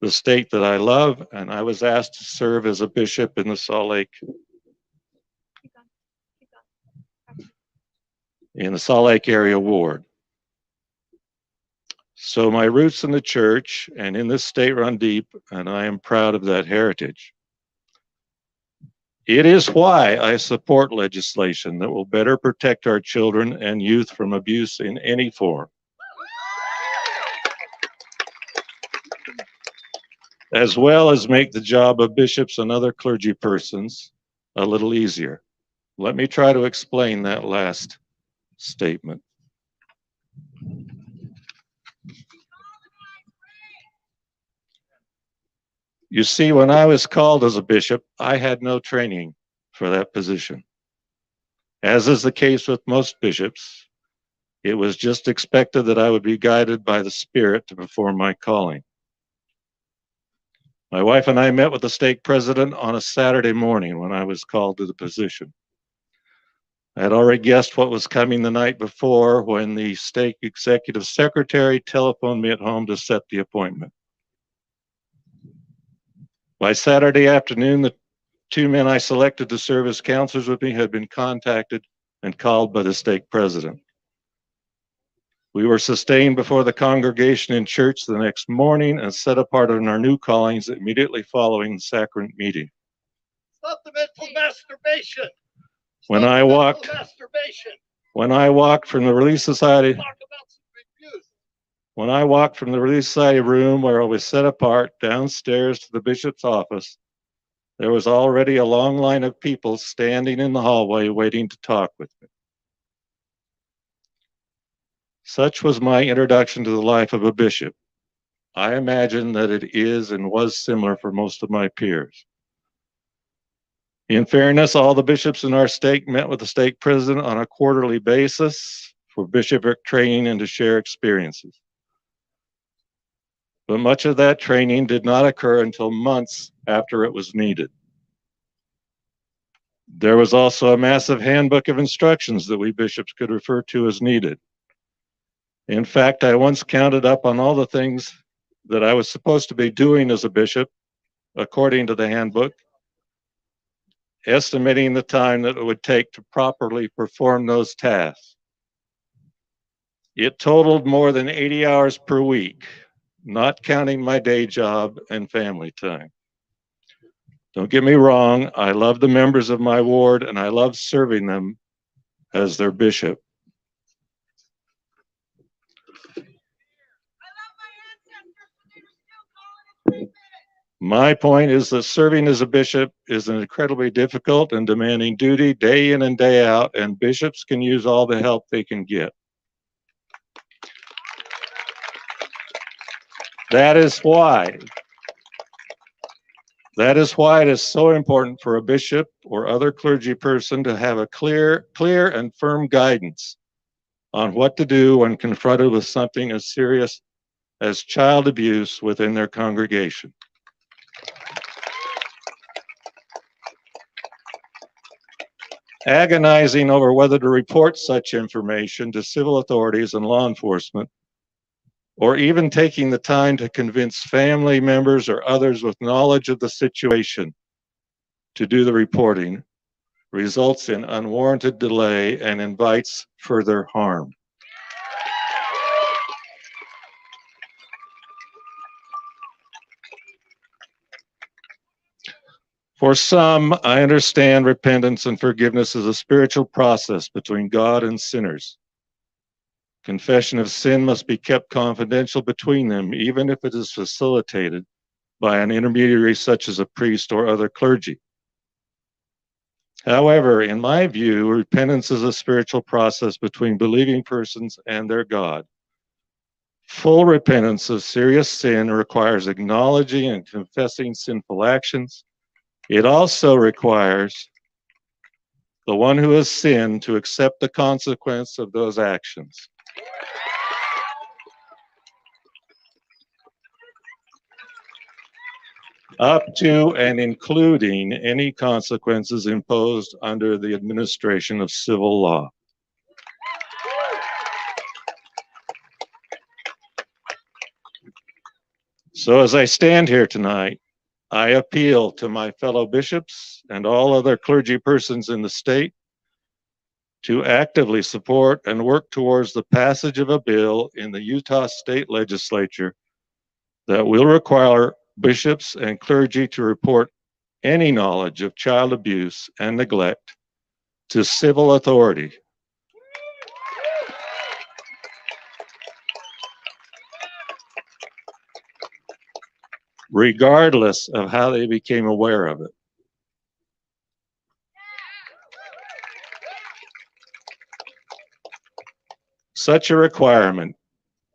[SPEAKER 9] the state that I love, and I was asked to serve as a bishop in the Salt Lake area ward. So my roots in the church and in this state run deep, and I am proud of that heritage. It is why I support legislation that will better protect our children and youth from abuse in any form, as well as make the job of bishops and other clergy persons a little easier. Let me try to explain that last statement. You see, when I was called as a bishop, I had no training for that position. As is the case with most bishops, it was just expected that I would be guided by the Spirit to perform my calling. My wife and I met with the stake president on a Saturday morning when I was called to the position. I had already guessed what was coming the night before when the stake executive secretary telephoned me at home to set the appointment. By Saturday afternoon, the two men I selected to serve as counselors with me had been contacted and called by the stake president. We were sustained before the congregation in church the next morning and set apart in our new callings immediately following the sacrament meeting.
[SPEAKER 2] Stop the mental masturbation.
[SPEAKER 9] When I walked from the Relief Society, when I walked from the Relief Society room where I was set apart downstairs to the bishop's office, there was already a long line of people standing in the hallway waiting to talk with me. Such was my introduction to the life of a bishop. I imagine that it is and was similar for most of my peers. In fairness, all the bishops in our stake met with the stake president on a quarterly basis for bishopric training and to share experiences. But much of that training did not occur until months after it was needed. There was also a massive handbook of instructions that we bishops could refer to as needed. In fact, I once counted up on all the things that I was supposed to be doing as a bishop, according to the handbook, estimating the time that it would take to properly perform those tasks. It totaled more than 80 hours per week, not counting my day job and family time. Don't get me wrong, I love the members of my ward and I love serving them as their bishop. My point is that serving as a bishop is an incredibly difficult and demanding duty day in and day out, and bishops can use all the help they can get. That is why it is so important for a bishop or other clergy person to have a clear and firm guidance on what to do when confronted with something as serious as child abuse within their congregation. Agonizing over whether to report such information to civil authorities and law enforcement, or even taking the time to convince family members or others with knowledge of the situation to do the reporting, results in unwarranted delay and invites further harm. For some, I understand repentance and forgiveness is a spiritual process between God and sinners. Confession of sin must be kept confidential between them, even if it is facilitated by an intermediary such as a priest or other clergy. However, in my view, repentance is a spiritual process between believing persons and their God. Full repentance of serious sin requires acknowledging and confessing sinful actions. It also requires the one who has sinned to accept the consequence of those actions. Up to and including any consequences imposed under the administration of civil law. So as I stand here tonight, I appeal to my fellow bishops and all other clergy persons in the state to actively support and work towards the passage of a bill in the Utah State Legislature that will require bishops and clergy to report any knowledge of child abuse and neglect to civil authority. Regardless of how they became aware of it. Such a requirement,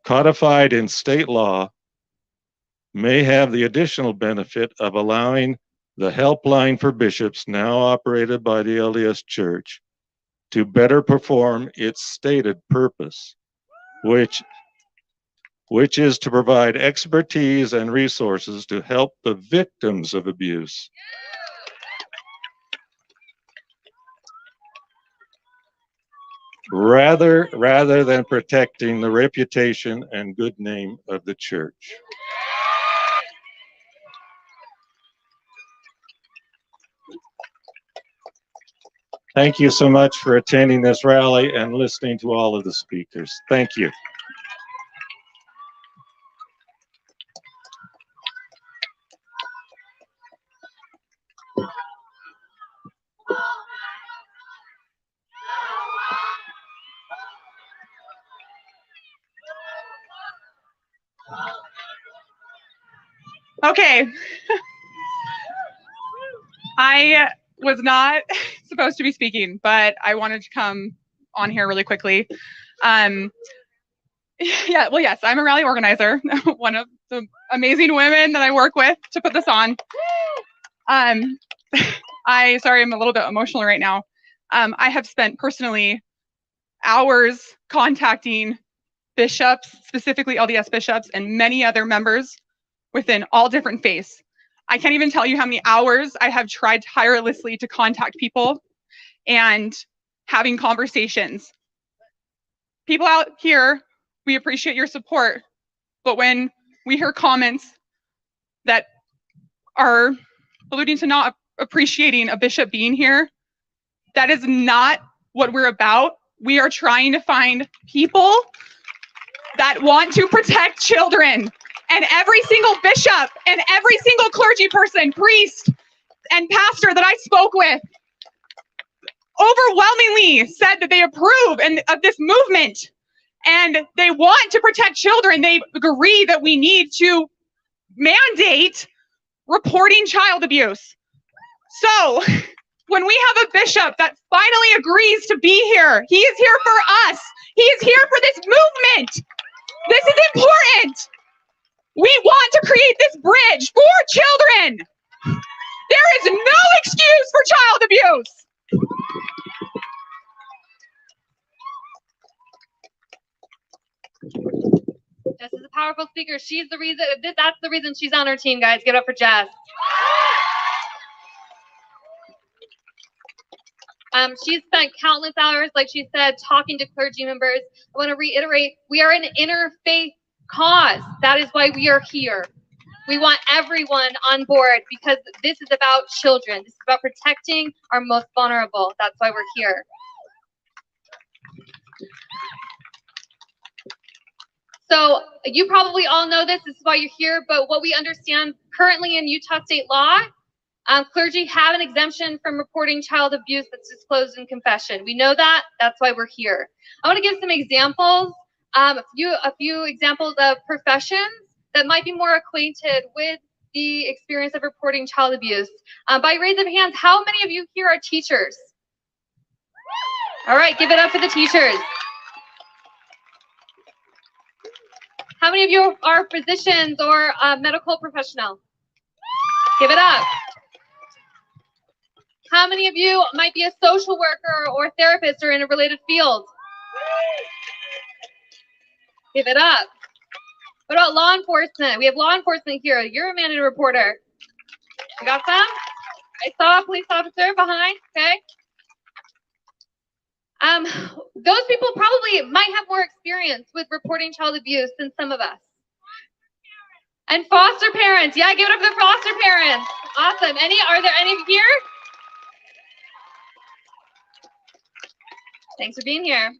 [SPEAKER 9] codified in state law, may have the additional benefit of allowing the helpline for bishops, now operated by the LDS Church, to better perform its stated purpose, which is to provide expertise and resources to help the victims of abuse. Rather than protecting the reputation and good name of the church. Thank you so much for attending this rally and listening to all of the speakers. Thank you.
[SPEAKER 4] Okay. I was not supposed to be speaking, but I wanted to come on here really quickly. Yes, I'm a rally organizer, one of the amazing women that I work with to put this on. sorry, I'm a little bit emotional right now. I have spent personally hours contacting bishops, specifically LDS bishops, and many other members within all different faiths. I can't even tell you how many hours I have tried tirelessly to contact people and having conversations. People out here, we appreciate your support, but when we hear comments that are alluding to not appreciating a bishop being here, that is not what we're about. We are trying to find people that want to protect children. And every single bishop and every single clergy person, priest, and pastor that I spoke with overwhelmingly said that they approve of this movement and they want to protect children. They agree that we need to mandate reporting child abuse. So when we have a bishop that finally agrees to be here, he is here for us. He is here for this movement. This is important. We want to create this bridge for children. There is no excuse for child abuse.
[SPEAKER 5] Jess is a powerful speaker. She's the reason, that's the reason she's on our team, guys. Give it up for Jess. She's spent countless hours, like she said, talking to clergy members. I want to reiterate, we are an interfaith cause. That is why we are here. We want everyone on board because this is about children. This is about protecting our most vulnerable. That's why we're here. So you probably all know this. This is why you're here. But what we understand currently in Utah state law, clergy have an exemption from reporting child abuse that's disclosed in confession. We know that. That's why we're here. I want to give some examples, a few examples of professions that might be more acquainted with the experience of reporting child abuse. By raise of hands, how many of you here are teachers? All right, give it up for the teachers. How many of you are physicians or medical professional? Give it up. How many of you might be a social worker or therapist or in a related field? Give it up. What about law enforcement? We have law enforcement here. You're a mandated reporter. You got some? I saw a police officer behind. Okay. Those people probably might have more experience with reporting child abuse than some of us. And foster parents. Yeah, give it up for the foster parents. Awesome. Are there any here? Thanks for being here.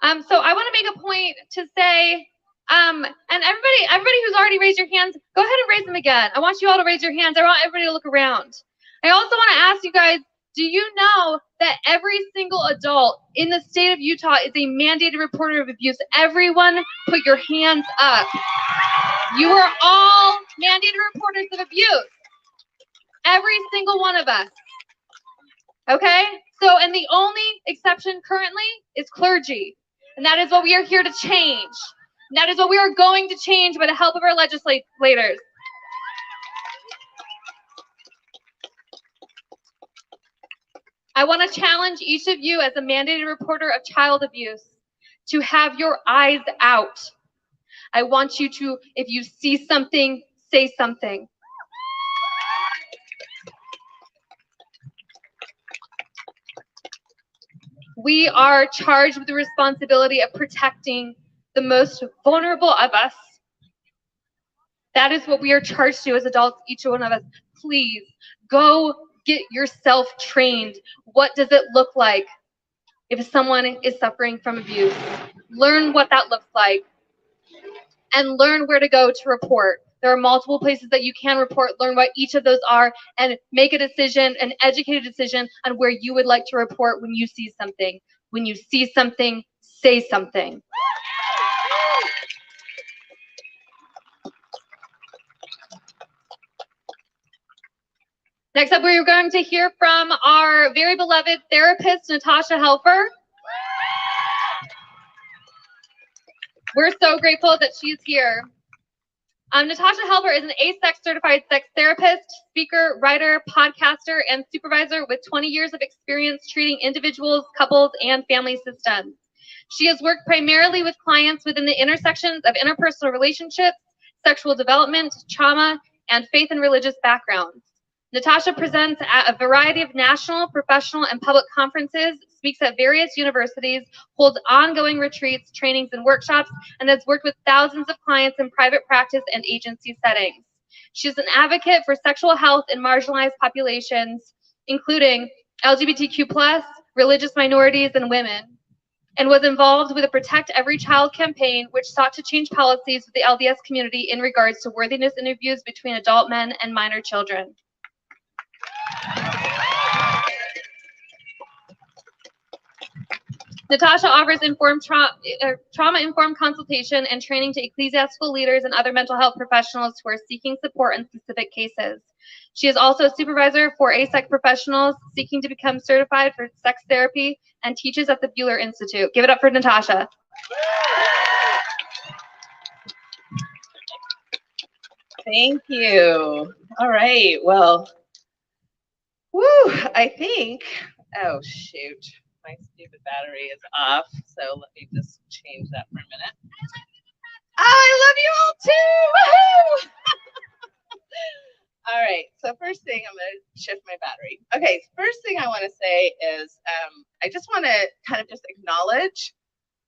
[SPEAKER 5] So I want to make a point to say, and everybody who's already raised your hands, go ahead and raise them again. I want you all to raise your hands. I want everybody to look around. I also want to ask you guys, do you know that every single adult in the state of Utah is a mandated reporter of abuse? Everyone put your hands up. You are all mandated reporters of abuse. Every single one of us. Okay? So, and the only exception currently is clergy. And that is what we are here to change. And that is what we are going to change by the help of our legislators. I want to challenge each of you as a mandated reporter of child abuse to have your eyes out. I want you to, if you see something, say something. We are charged with the responsibility of protecting the most vulnerable of us. That is what we are charged to as adults, each one of us. Please go get yourself trained. What does it look like if someone is suffering from abuse? Learn what that looks like and learn where to go to report. There are multiple places that you can report. Learn what each of those are and make a decision, an educated decision on where you would like to report when you see something. When you see something, say something. Next up, we're going to hear from our very beloved therapist, Natasha Helfer. We're so grateful that she's here. Natasha Helper is an ASEX certified sex therapist, speaker, writer, podcaster, and supervisor with 20 years of experience treating individuals, couples, and family systems. She has worked primarily with clients within the intersections of interpersonal relationships, sexual development, trauma, and faith and religious backgrounds. Natasha presents at a variety of national, professional, and public conferences, speaks at various universities, holds ongoing retreats, trainings, and workshops, and has worked with thousands of clients in private practice and agency settings. She is an advocate for sexual health in marginalized populations, including LGBTQ+, religious minorities, and women, and was involved with the Protect Every Child campaign, which sought to change policies with the LDS community in regards to worthiness interviews between adult men and minor children. Natasha offers trauma-informed consultation and training to ecclesiastical leaders and other mental health professionals who are seeking support in specific cases. She is also a supervisor for ASEC professionals seeking to become certified for sex therapy and teaches at the Bueller Institute. Give it up for Natasha.
[SPEAKER 10] Thank you. All right, well, I think, oh shoot, my stupid battery is off, so let me just change that for a minute. I love you all too, woohoo! All right, so first thing, I'm gonna shift my battery. Okay, first thing I wanna say is, I just wanna kind of just acknowledge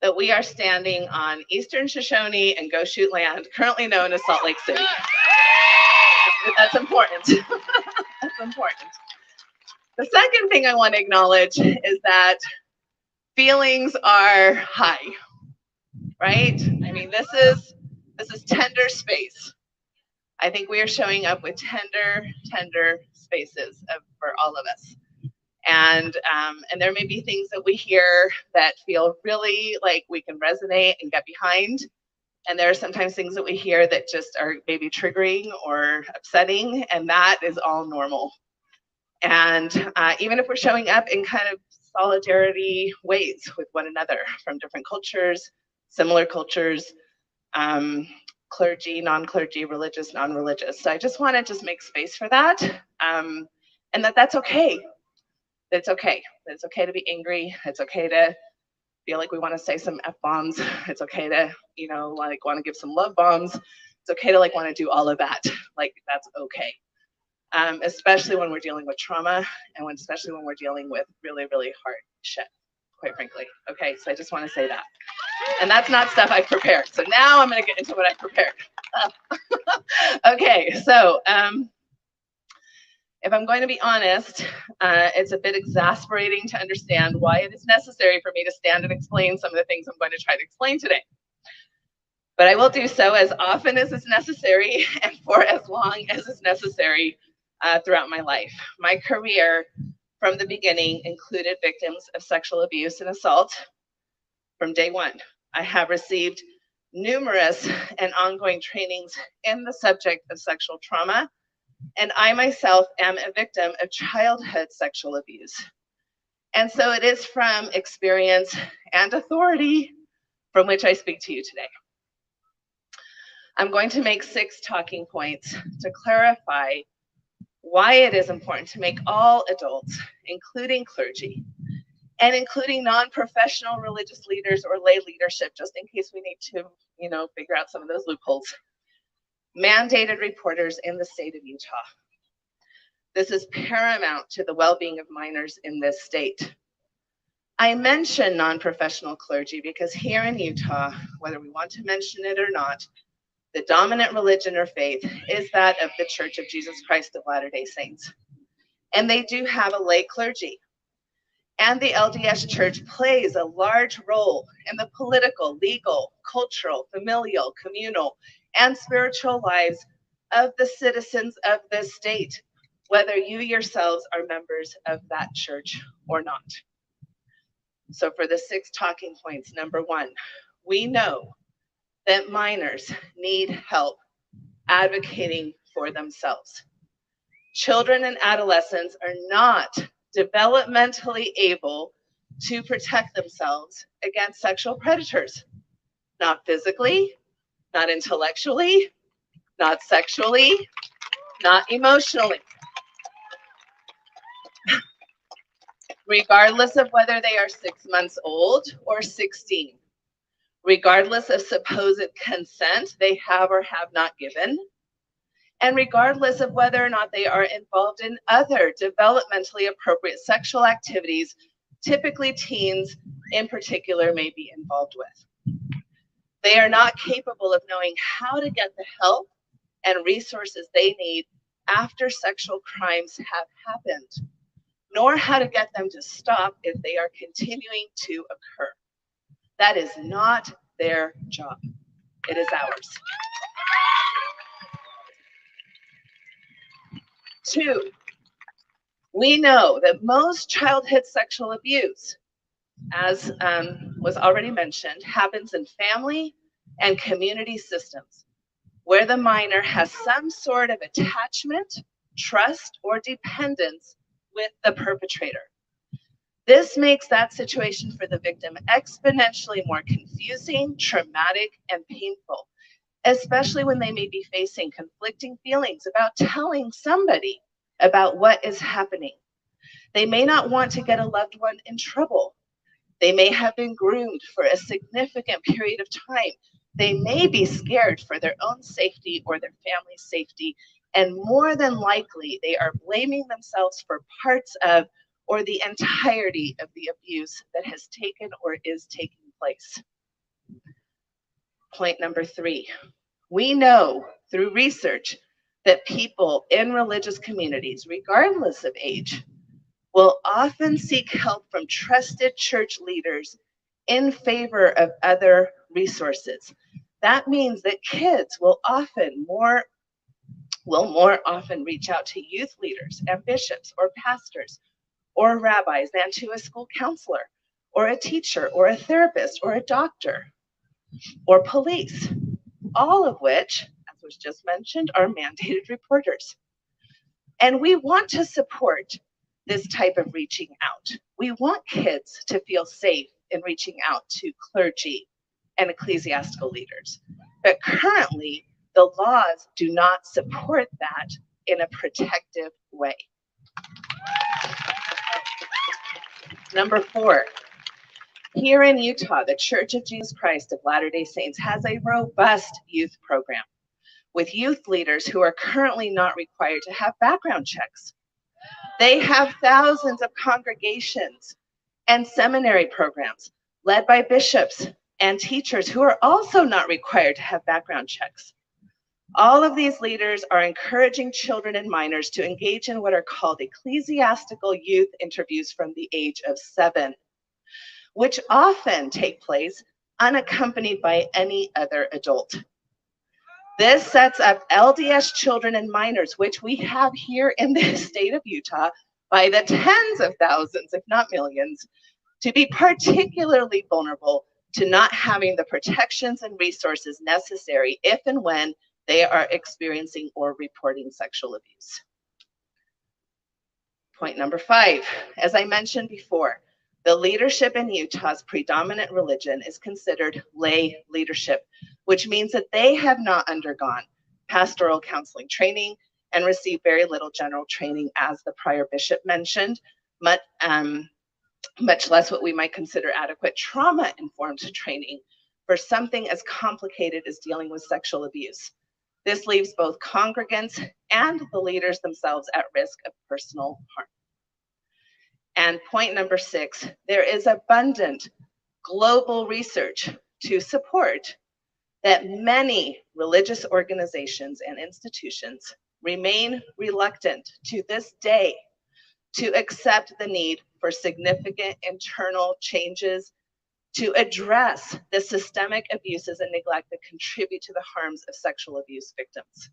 [SPEAKER 10] that we are standing on Eastern Shoshone and Goshute land, currently known as Salt Lake City. That's important. That's important. The second thing I want to acknowledge is that feelings are high, right? I mean, this is tender space. I think we are showing up with tender spaces for all of us. And there may be things that we hear that feel really like we can resonate and get behind. And there are sometimes things that we hear that just are maybe triggering or upsetting, and that is all normal. And even if we're showing up in kind of solidarity ways with one another from different cultures, similar cultures, clergy, non-clergy, religious, non-religious. So I just want to just make space for that, and that's okay. It's okay. It's okay to be angry. It's okay to feel like we want to say some F-bombs. It's okay to, like want to give some love bombs. It's okay to like want to do all of that. Like that's okay. Especially when we're dealing with trauma and especially when we're dealing with really, really hard shit, quite frankly. Okay, so I just want to say that. And that's not stuff I've prepared. So now I'm going to get into what I've prepared. Okay, so if I'm going to be honest, it's a bit exasperating to understand why it is necessary for me to stand and explain some of the things I'm going to try to explain today. But I will do so as often as is necessary and for as long as is necessary throughout my life. My career from the beginning included victims of sexual abuse and assault from day one. I have received numerous and ongoing trainings in the subject of sexual trauma, and I myself am a victim of childhood sexual abuse. And so it is from experience and authority from which I speak to you today. I'm going to make 6 talking points to clarify why it is important to make all adults, including clergy, and including non-professional religious leaders or lay leadership, just in case we need to, figure out some of those loopholes, mandated reporters in the state of Utah. This is paramount to the well-being of minors in this state. I mention non-professional clergy because here in Utah, whether we want to mention it or not, the dominant religion or faith is that of the Church of Jesus Christ of Latter-day Saints. And they do have a lay clergy. And the LDS Church plays a large role in the political, legal, cultural, familial, communal, and spiritual lives of the citizens of this state, whether you yourselves are members of that church or not. So for the 6 talking points, number 1, we know that minors need help advocating for themselves. Children and adolescents are not developmentally able to protect themselves against sexual predators, not physically, not intellectually, not sexually, not emotionally. Regardless of whether they are 6 months old or 16, regardless of supposed consent they have or have not given, and regardless of whether or not they are involved in other developmentally appropriate sexual activities, typically teens in particular may be involved with. They are not capable of knowing how to get the help and resources they need after sexual crimes have happened, nor how to get them to stop if they are continuing to occur. That is not their job. It is ours. 2, we know that most childhood sexual abuse, as was already mentioned, happens in family and community systems, where the minor has some sort of attachment, trust, or dependence with the perpetrator. This makes that situation for the victim exponentially more confusing, traumatic, and painful, especially when they may be facing conflicting feelings about telling somebody about what is happening. They may not want to get a loved one in trouble. They may have been groomed for a significant period of time. They may be scared for their own safety or their family's safety, and more than likely, they are blaming themselves for parts of or the entirety of the abuse that has taken or is taking place. Point number 3, we know through research that people in religious communities, regardless of age, will often seek help from trusted church leaders in favor of other resources. That means that kids will more often reach out to youth leaders and bishops or pastors or rabbis than to a school counselor or a teacher or a therapist or a doctor or police, all of which, as was just mentioned, are mandated reporters. And we want to support this type of reaching out. We want kids to feel safe in reaching out to clergy and ecclesiastical leaders. But currently, the laws do not support that in a protective way. Number 4, here in Utah, the Church of Jesus Christ of Latter-day Saints has a robust youth program with youth leaders who are currently not required to have background checks. They have thousands of congregations and seminary programs led by bishops and teachers who are also not required to have background checks. All of these leaders are encouraging children and minors to engage in what are called ecclesiastical youth interviews from the age of 7, which often take place unaccompanied by any other adult. This sets up LDS children and minors, which we have here in the state of Utah by the tens of thousands, if not millions, to be particularly vulnerable to not having the protections and resources necessary if and when they are experiencing or reporting sexual abuse. Point number 5, as I mentioned before, the leadership in Utah's predominant religion is considered lay leadership, which means that they have not undergone pastoral counseling training and received very little general training, as the prior bishop mentioned, much less what we might consider adequate trauma-informed training for something as complicated as dealing with sexual abuse. This leaves both congregants and the leaders themselves at risk of personal harm. And point number 6, there is abundant global research to support that many religious organizations and institutions remain reluctant to this day to accept the need for significant internal changes to address the systemic abuses and neglect that contribute to the harms of sexual abuse victims.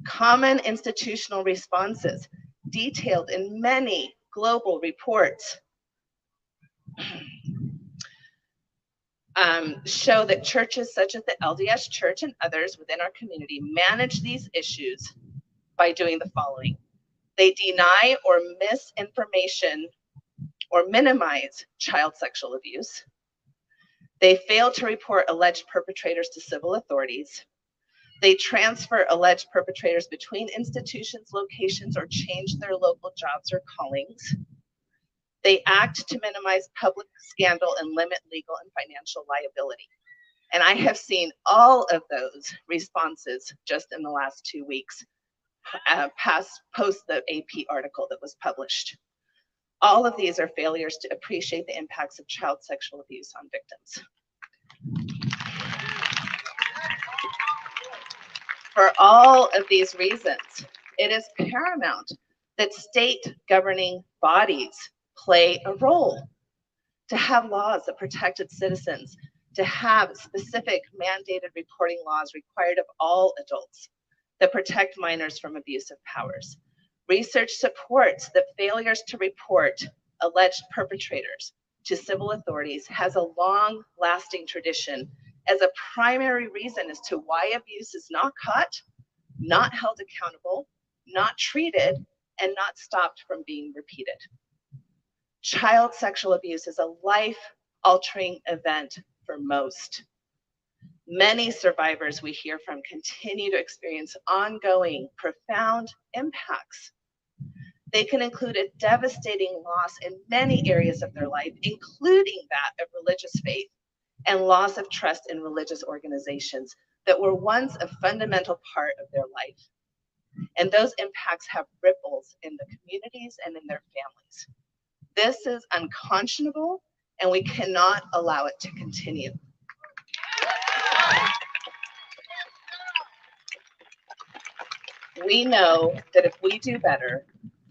[SPEAKER 10] Common institutional responses detailed in many global reports show that churches such as the LDS Church and others within our community manage these issues by doing the following. They deny or misinformation or minimize child sexual abuse. They fail to report alleged perpetrators to civil authorities. They transfer alleged perpetrators between institutions, locations, or change their local jobs or callings. They act to minimize public scandal and limit legal and financial liability. And I have seen all of those responses just in the last 2 weeks, post the AP article that was published. All of these are failures to appreciate the impacts of child sexual abuse on victims. For all of these reasons, it is paramount that state governing bodies play a role, to have laws that protect its citizens, to have specific mandated reporting laws required of all adults that protect minors from abusive powers. Research supports that failures to report alleged perpetrators to civil authorities has a long-lasting tradition as a primary reason as to why abuse is not caught, not held accountable, not treated, and not stopped from being repeated. Child sexual abuse is a life-altering event for most. Many survivors we hear from continue to experience ongoing, profound impacts. They can include a devastating loss in many areas of their life, including that of religious faith, and loss of trust in religious organizations that were once a fundamental part of their life. And those impacts have ripples in the communities and in their families. This is unconscionable, and we cannot allow it to continue. We know that if we do better,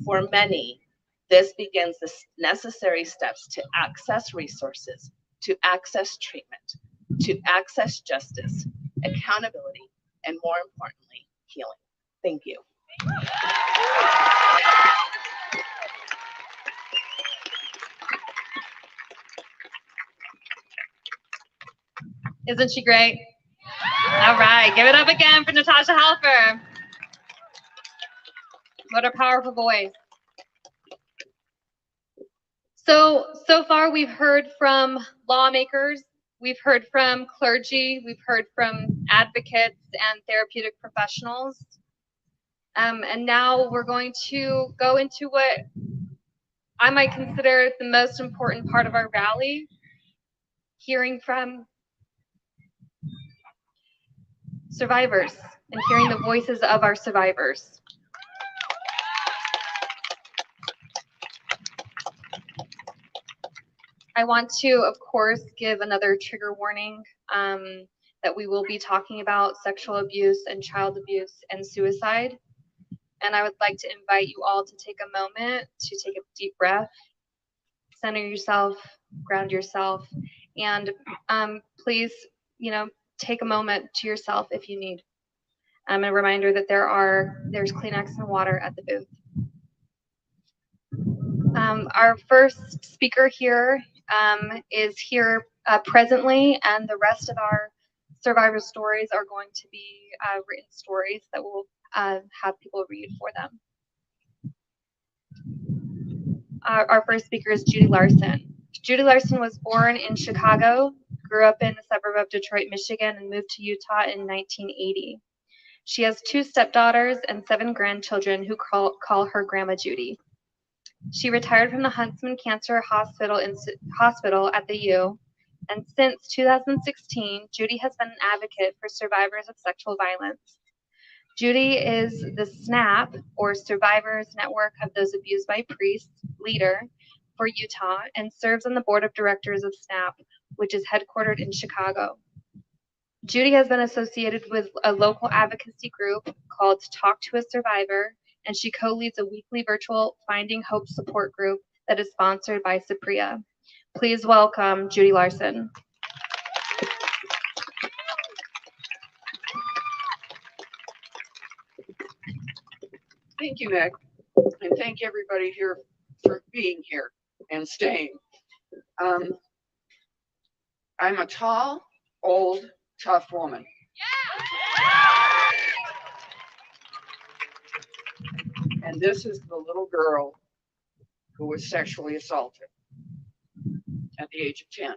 [SPEAKER 10] for many, this begins the necessary steps to access resources, to access treatment, to access justice, accountability, and more importantly, healing. Thank you.
[SPEAKER 5] Isn't she great? All right, give it up again for Natasha Helfer. What a powerful voice. So far we've heard from lawmakers, we've heard from clergy, we've heard from advocates and therapeutic professionals. And now we're going to go into what I might consider the most important part of our rally, hearing from survivors and hearing the voices of our survivors. I want to, of course, give another trigger warning that we will be talking about sexual abuse and child abuse and suicide. And I would like to invite you all to take a moment to take a deep breath, center yourself, ground yourself, and please, take a moment to yourself if you need. A reminder that there's Kleenex and water at the booth. Our first speaker here is here presently, and the rest of our survivor stories are going to be written stories that we'll have people read for them. Our first speaker is Judy Larson. Judy Larson was born in Chicago, grew up in the suburb of Detroit, Michigan, and moved to Utah in 1980. She has 2 stepdaughters and 7 grandchildren who call her Grandma Judy. She retired from the Huntsman Cancer Hospital at the U, and since 2016, Judy has been an advocate for survivors of sexual violence. Judy is the SNAP, or Survivors Network of Those Abused by Priests, leader for Utah, and serves on the board of directors of SNAP, which is headquartered in Chicago. Judy has been associated with a local advocacy group called Talk to a Survivor, and she co-leads a weekly virtual Finding Hope support group that is sponsored by Cypria. Please welcome Judy Larson.
[SPEAKER 11] Thank you, Meg, and thank everybody here for being here and staying. I'm a tall, old, tough woman. And this is the little girl who was sexually assaulted at the age of 10. I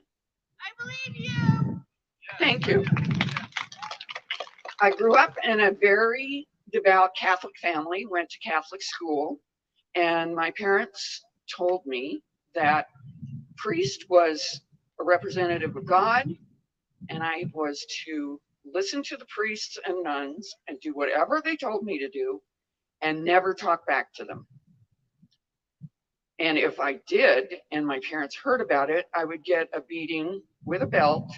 [SPEAKER 11] believe you. Thank you. I grew up in a very devout Catholic family, went to Catholic school, and my parents told me that priest was a representative of God, and I was to listen to the priests and nuns and do whatever they told me to do and never talk back to them. And if I did, and my parents heard about it, I would get a beating with a belt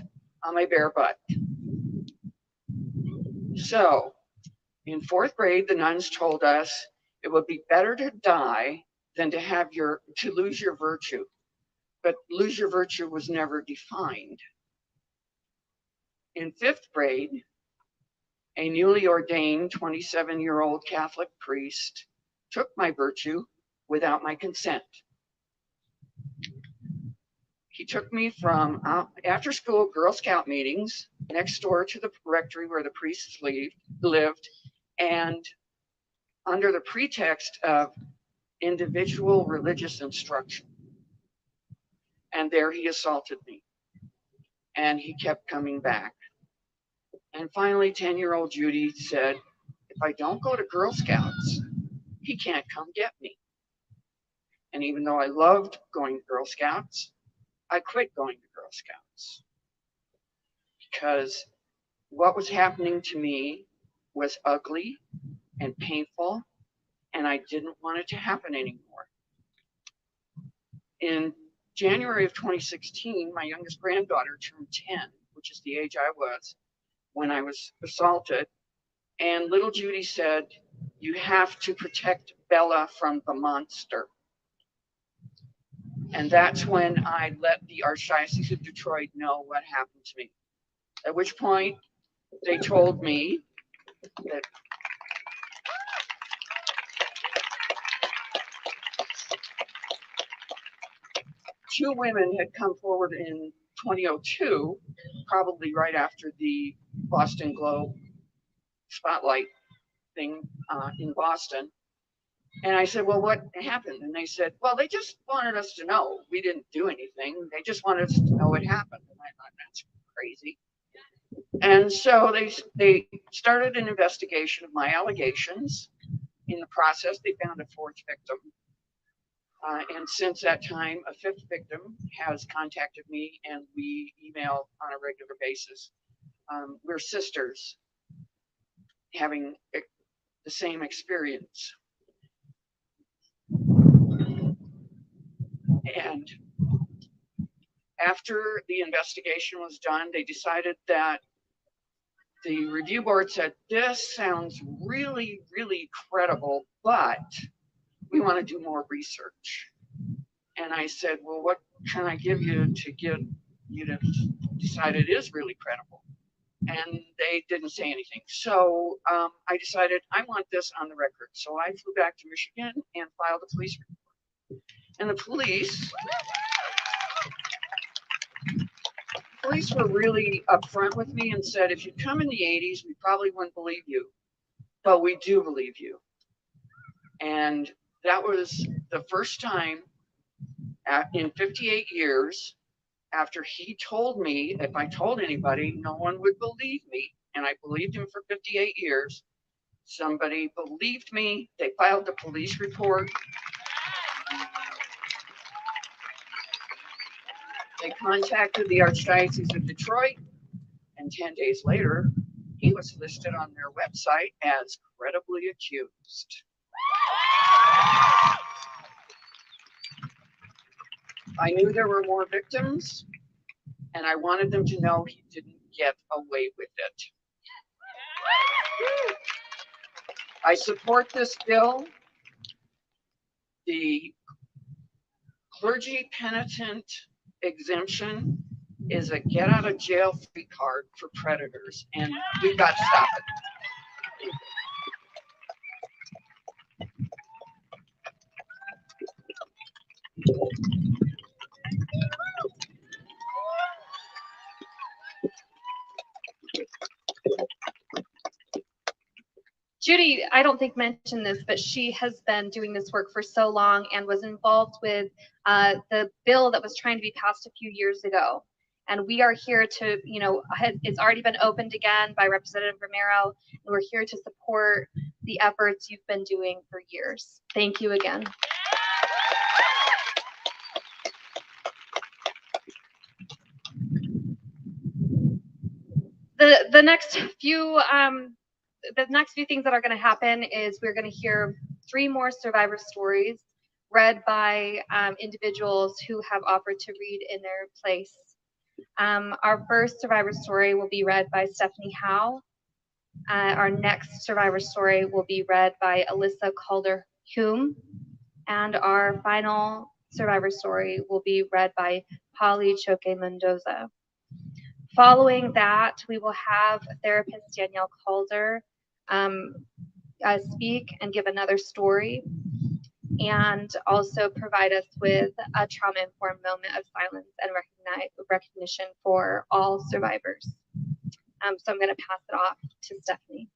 [SPEAKER 11] on my bare butt. So in 4th grade, the nuns told us it would be better to die than to lose your virtue. But lose your virtue was never defined. In 5th grade, a newly ordained 27-year-old Catholic priest took my virtue without my consent. He took me from after school Girl Scout meetings next door to the rectory where the priests lived, and under the pretext of individual religious instruction. And there he assaulted me. And he kept coming back. And finally, 10-year-old Judy said, if I don't go to Girl Scouts, he can't come get me. And even though I loved going to Girl Scouts, I quit going to Girl Scouts because what was happening to me was ugly and painful, and I didn't want it to happen anymore. In January of 2016, my youngest granddaughter turned 10, which is the age I was when I was assaulted. And little Judy said, you have to protect Bella from the monster. And that's when I let the Archdiocese of Detroit know what happened to me. At which point they told me that two women had come forward in 2002, probably right after the Boston Globe spotlight thing in Boston. And I said, well, what happened? And they said, well, they just wanted us to know. We didn't do anything. They just wanted us to know it happened. And I thought, that's crazy. And so they started an investigation of my allegations. In the process, they found a 4th victim. And since that time, a 5th victim has contacted me, and we email on a regular basis. We're sisters having the same experience. And after the investigation was done, they decided that the review board said, this sounds really, really credible, but we want to do more research. And I said, well, what can I give you to get you to decide it is really credible? And they didn't say anything. So I decided I want this on the record. So I flew back to Michigan and filed a police report. And the police were really upfront with me and said, if you'd come in the 80s, we probably wouldn't believe you, but we do believe you. And that was the first time in 58 years after he told me if I told anybody, no one would believe me. And I believed him for 58 years. Somebody believed me. They filed the police report. They contacted the Archdiocese of Detroit, and 10 days later, he was listed on their website as credibly accused. I knew there were more victims, and I wanted them to know he didn't get away with it. I support this bill. The clergy penitent exemption is a get out of jail free card for predators, and we've got to stop it.
[SPEAKER 5] Judy, I don't think mentioned this, but she has been doing this work for so long and was involved with the bill that was trying to be passed a few years ago.
[SPEAKER 12] And we are here to, it's already been opened again by Representative Romero, and we're here to support the efforts you've been doing for years. Thank you again. The next few things that are going to happen is we're going to hear 3 more survivor stories read by individuals who have offered to read in their place. Our first survivor story will be read by Stephanie Howe. Our next survivor story will be read by Alyssa Calder Hume. And our final survivor story will be read by Polly Choque Mendoza. Following that, we will have therapist Danielle Calder speak and give another story, and also provide us with a trauma-informed moment of silence and recognition for all survivors. So I'm going to pass it off to Stephanie.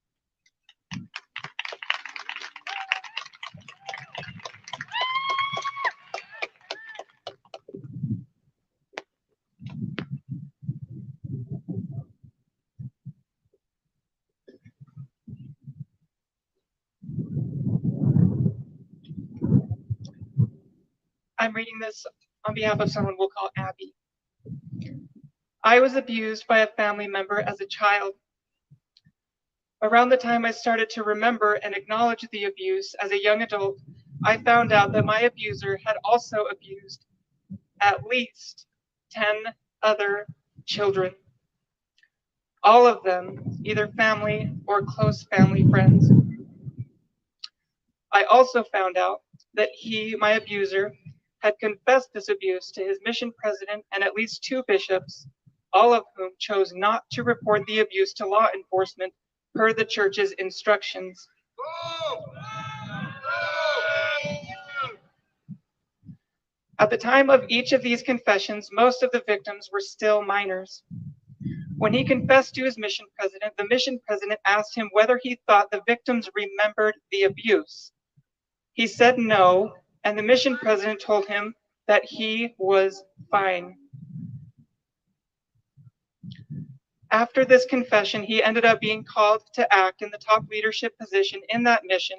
[SPEAKER 13] I'm reading this on behalf of someone we'll call Abby. I was abused by a family member as a child. Around the time I started to remember and acknowledge the abuse as a young adult, I found out that my abuser had also abused at least 10 other children. All of them either family or close family friends. I also found out that he, my abuser, had confessed this abuse to his mission president and at least 2 bishops, all of whom chose not to report the abuse to law enforcement per the church's instructions. At the time of each of these confessions, most of the victims were still minors. When he confessed to his mission president, the mission president asked him whether he thought the victims remembered the abuse. He said no, and the mission president told him that he was fine. After this confession, he ended up being called to act in the top leadership position in that mission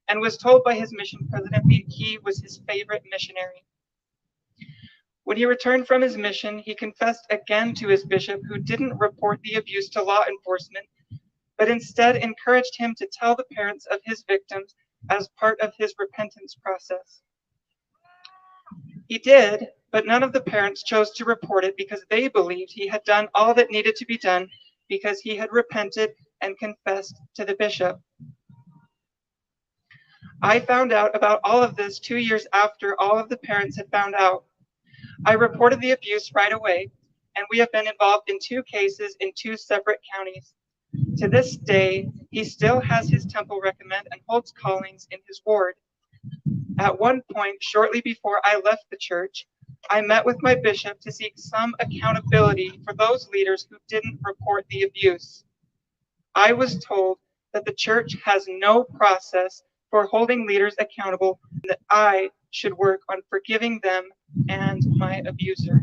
[SPEAKER 13] and was told by his mission president that he was his favorite missionary. When he returned from his mission, he confessed again to his bishop, who didn't report the abuse to law enforcement, but instead encouraged him to tell the parents of his victims as part of his repentance process. He did, but none of the parents chose to report it because they believed he had done all that needed to be done because he had repented and confessed to the bishop. I found out about all of this 2 years after all of the parents had found out. I reported the abuse right away, and we have been involved in 2 cases in 2 separate counties. To this day, he still has his temple recommend and holds callings in his ward. At one point, shortly before I left the church, I met with my bishop to seek some accountability for those leaders who didn't report the abuse. I was told that the church has no process for holding leaders accountable, and that I should work on forgiving them and my abuser.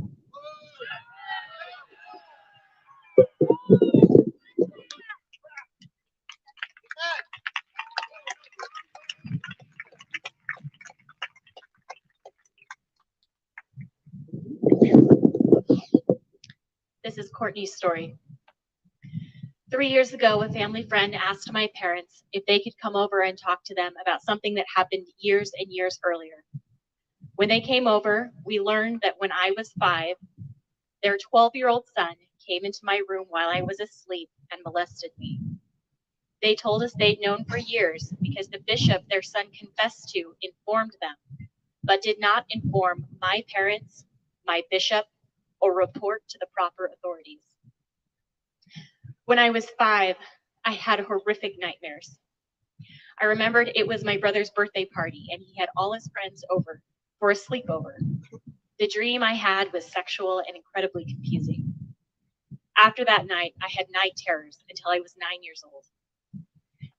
[SPEAKER 14] This is Courtney's story. 3 years ago, a family friend asked my parents if they could come over and talk to them about something that happened years and years earlier. When they came over, we learned that when I was 5, their 12-year-old son came into my room while I was asleep and molested me. They told us they'd known for years because the bishop their son confessed to informed them, but did not inform my parents, my bishop, or report to the proper authorities. When I was 5, I had horrific nightmares. I remembered it was my brother's birthday party and he had all his friends over for a sleepover. The dream I had was sexual and incredibly confusing. After that night, I had night terrors until I was 9 years old.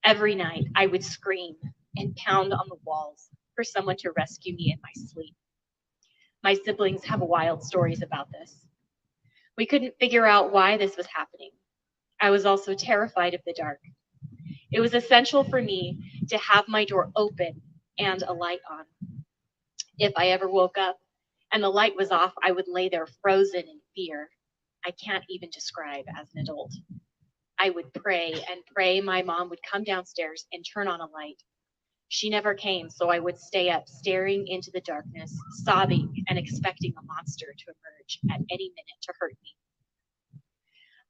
[SPEAKER 14] Every night, I would scream and pound on the walls for someone to rescue me in my sleep. My siblings have wild stories about this. We couldn't figure out why this was happening. I was also terrified of the dark. It was essential for me to have my door open and a light on. If I ever woke up and the light was off, I would lay there frozen in fear. I can't even describe as an adult. I would pray and pray my mom would come downstairs and turn on a light. She never came, so I would stay up staring into the darkness, sobbing and expecting a monster to emerge at any minute to hurt me.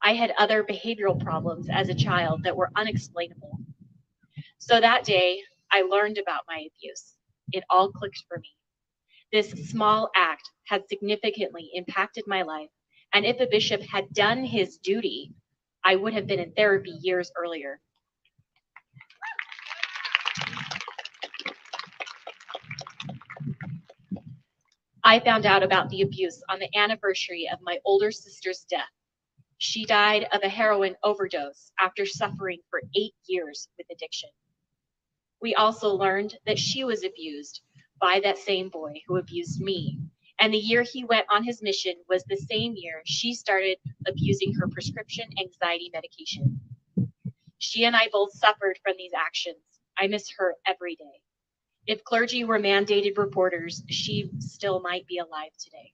[SPEAKER 14] I had other behavioral problems as a child that were unexplainable. So that day, I learned about my abuse. It all clicked for me. This small act had significantly impacted my life, and if the bishop had done his duty, I would have been in therapy years earlier. I found out about the abuse on the anniversary of my older sister's death. She died of a heroin overdose after suffering for 8 years with addiction. We also learned that she was abused by that same boy who abused me. And the year he went on his mission was the same year she started abusing her prescription anxiety medication. She and I both suffered from these actions. I miss her every day. If clergy were mandated reporters, she still might be alive today.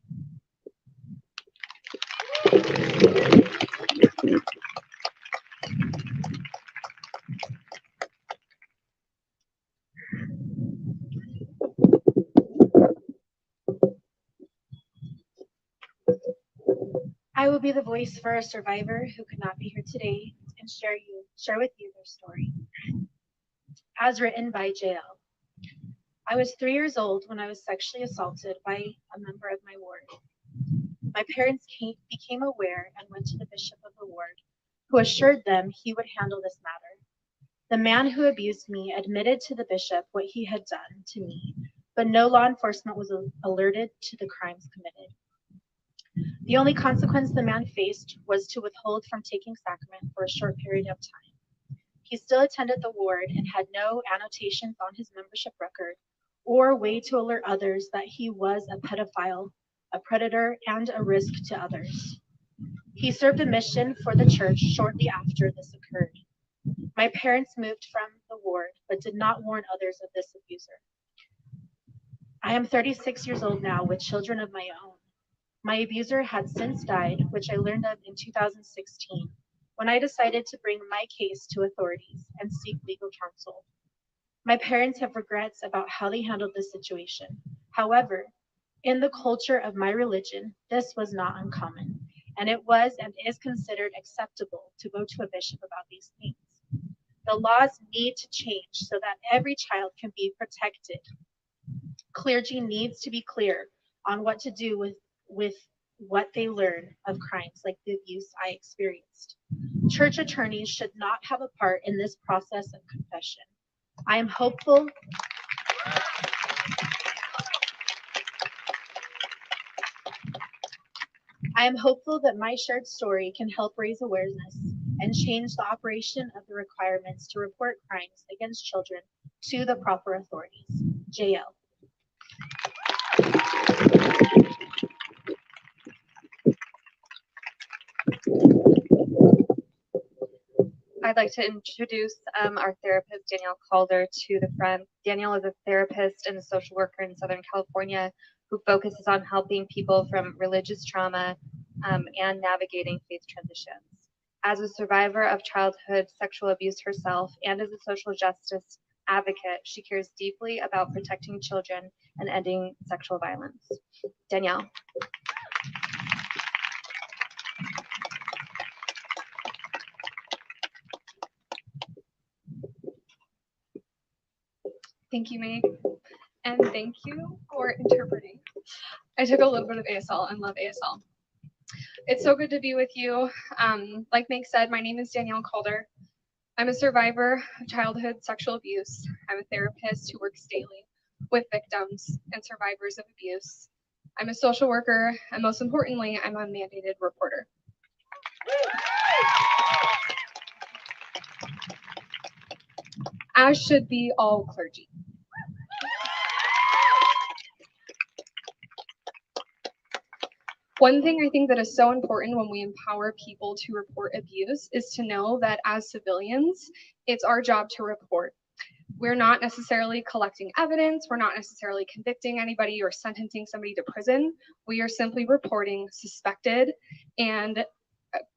[SPEAKER 15] I will be the voice for a survivor who could not be here today and share with you their story. As written by JL. I was 3 years old when I was sexually assaulted by a member of my ward. My parents became aware and went to the bishop of the ward, who assured them he would handle this matter. The man who abused me admitted to the bishop what he had done to me, but no law enforcement was alerted to the crimes committed. The only consequence the man faced was to withhold from taking sacrament for a short period of time. He still attended the ward and had no annotations on his membership record or way to alert others that he was a pedophile, a predator, and a risk to others. He served a mission for the church shortly after this occurred. My parents moved from the ward but did not warn others of this abuser. I am 36 years old now with children of my own. My abuser had since died, which I learned of in 2016, when I decided to bring my case to authorities and seek legal counsel. My parents have regrets about how they handled this situation. However, in the culture of my religion, this was not uncommon, and it was and is considered acceptable to go to a bishop about these things. The laws need to change so that every child can be protected. Clergy needs to be clear on what to do with what they learn of crimes like the abuse I experienced. Church attorneys should not have a part in this process of confession. I am hopeful that my shared story can help raise awareness and change the operation of the requirements to report crimes against children to the proper authorities. JL.
[SPEAKER 12] I'd like to introduce our therapist, Danielle Calder, to the front. Danielle is a therapist and a social worker in Southern California who focuses on helping people from religious trauma and navigating faith transitions. As a survivor of childhood sexual abuse herself and as a social justice advocate, she cares deeply about protecting children and ending sexual violence. Danielle.
[SPEAKER 16] Thank you, Meg, and thank you for interpreting. I took a little bit of ASL and love ASL. It's so good to be with you. Like Meg said, my name is Danielle Calder. I'm a survivor of childhood sexual abuse. I'm a therapist who works daily with victims and survivors of abuse. I'm a social worker, and most importantly, I'm a mandated reporter. As should be all clergy. One thing I think that is so important when we empower people to report abuse is to know that as civilians, it's our job to report. We're not necessarily collecting evidence. We're not necessarily convicting anybody or sentencing somebody to prison. We are simply reporting suspected and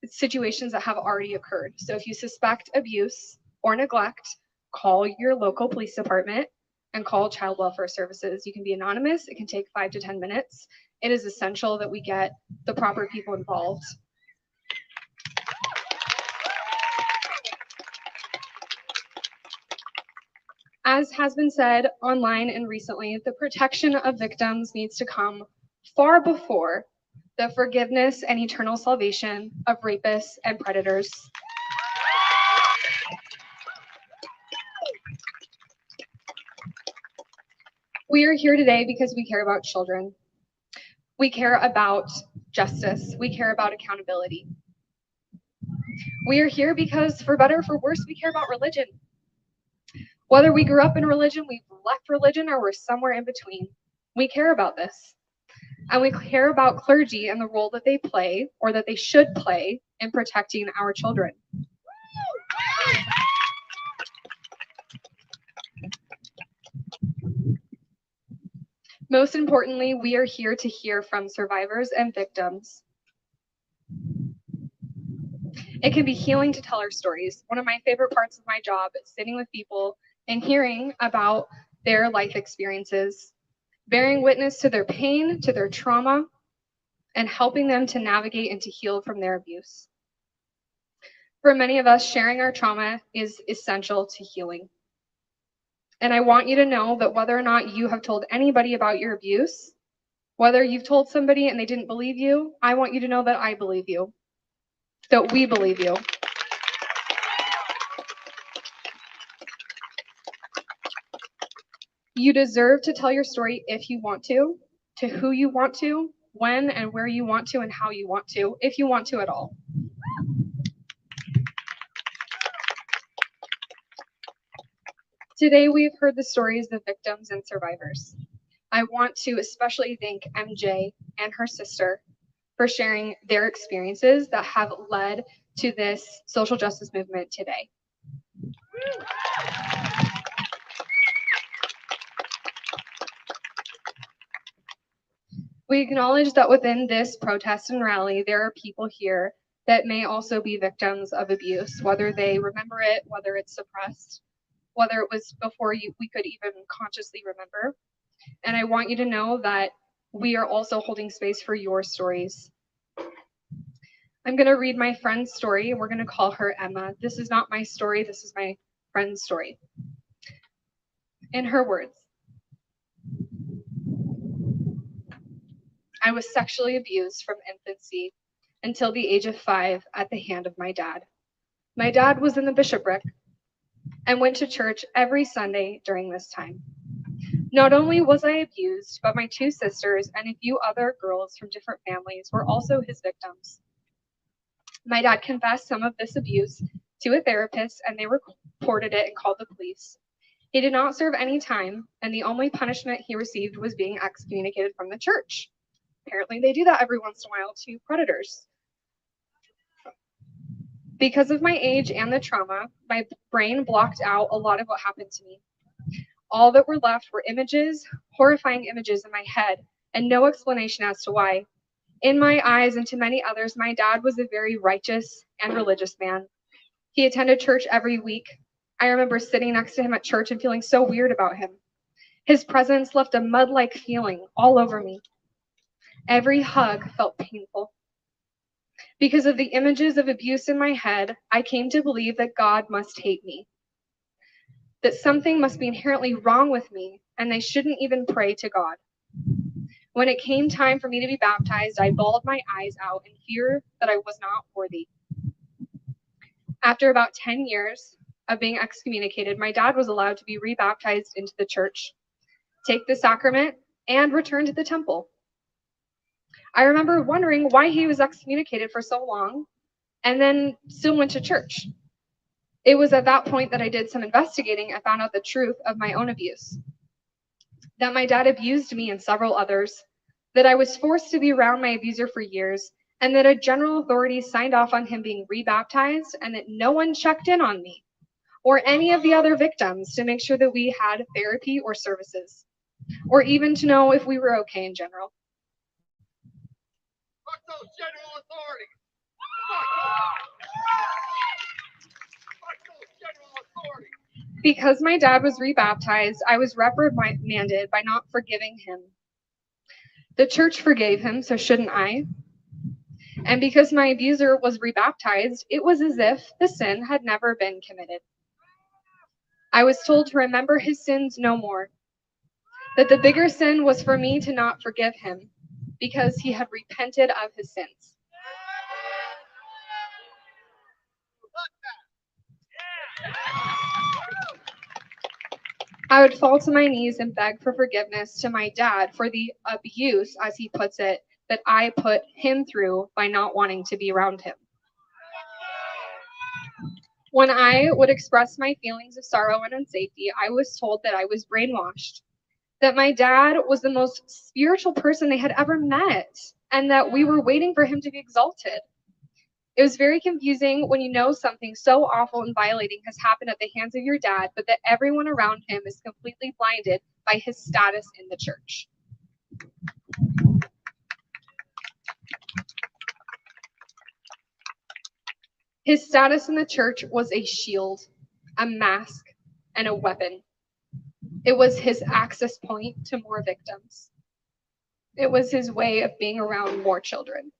[SPEAKER 16] situations that have already occurred. So if you suspect abuse or neglect, call your local police department and call child welfare services. You can be anonymous. It can take 5 to 10 minutes. It is essential that we get the proper people involved. As has been said online and recently, the protection of victims needs to come far before the forgiveness and eternal salvation of rapists and predators. We are here today because we care about children. We care about justice. We care about accountability. We are here because, for better or for worse, we care about religion. Whether we grew up in religion, we've left religion, or we're somewhere in between, we care about this. And we care about clergy and the role that they play, or that they should play, in protecting our children. Most importantly, we are here to hear from survivors and victims. It can be healing to tell our stories. One of my favorite parts of my job is sitting with people and hearing about their life experiences, bearing witness to their pain, to their trauma, and helping them to navigate and to heal from their abuse. For many of us, sharing our trauma is essential to healing. And I want you to know that whether or not you have told anybody about your abuse, whether you've told somebody and they didn't believe you, I want you to know that I believe you, that we believe you. You deserve to tell your story if you want to who you want to, when and where you want to, and how you want to, if you want to at all. Today, we've heard the stories of victims and survivors. I want to especially thank MJ and her sister for sharing their experiences that have led to this social justice movement today. We acknowledge that within this protest and rally, there are people here that may also be victims of abuse, whether they remember it, whether it's suppressed, whether it was before we could even consciously remember. And I want you to know that we are also holding space for your stories. I'm going to read my friend's story. We're going to call her Emma. This is not my story. This is my friend's story. In her words, I was sexually abused from infancy until the age of 5 at the hand of my dad. My dad was in the bishopric and went to church every Sunday during this time. Not only was I abused, but my 2 sisters and a few other girls from different families were also his victims. My dad confessed some of this abuse to a therapist, and they reported it and called the police. He did not serve any time, and the only punishment he received was being excommunicated from the church. Apparently, they do that every once in a while to predators. Because of my age and the trauma, my brain blocked out a lot of what happened to me. All that were left were images, horrifying images in my head, and no explanation as to why. In my eyes and to many others, my dad was a very righteous and religious man. He attended church every week. I remember sitting next to him at church and feeling so weird about him. His presence left a mud-like feeling all over me. Every hug felt painful. Because of the images of abuse in my head, I came to believe that God must hate me, that something must be inherently wrong with me, and they shouldn't even pray to God. When it came time for me to be baptized, I bawled my eyes out in fear that I was not worthy. After about 10 years of being excommunicated, my dad was allowed to be rebaptized into the church, take the sacrament, and return to the temple. I remember wondering why he was excommunicated for so long and then still went to church. It was at that point that I did some investigating and found out the truth of my own abuse. That my dad abused me and several others, that I was forced to be around my abuser for years, and that a general authority signed off on him being rebaptized, and that no one checked in on me or any of the other victims to make sure that we had therapy or services, or even to know if we were okay in general.
[SPEAKER 2] Fuck those general authorities. Fuck those general authorities.
[SPEAKER 16] Because my dad was rebaptized, I was reprimanded by not forgiving him. The church forgave him, so shouldn't I? And because my abuser was rebaptized, it was as if the sin had never been committed. I was told to remember his sins no more, that the bigger sin was for me to not forgive him because he had repented of his sins. I would fall to my knees and beg for forgiveness to my dad for the abuse, as he puts it, that I put him through by not wanting to be around him. When I would express my feelings of sorrow and unsafety, I was told that I was brainwashed, that my dad was the most spiritual person they had ever met, and that we were waiting for him to be exalted. It was very confusing when you know something so awful and violating has happened at the hands of your dad, but that everyone around him is completely blinded by his status in the church. His status in the church was a shield, a mask, and a weapon. It was his access point to more victims. It was his way of being around more children.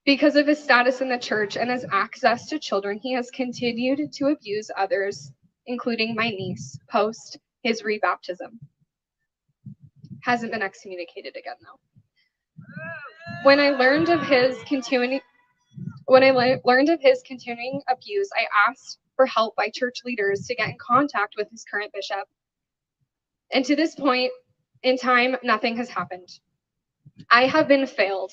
[SPEAKER 16] Because of his status in the church and his access to children, he has continued to abuse others, including my niece, post his rebaptism. Hasn't been excommunicated again, though. When I learned of his continuing abuse, I asked for help by church leaders to get in contact with his current bishop. And to this point in time, nothing has happened. I have been failed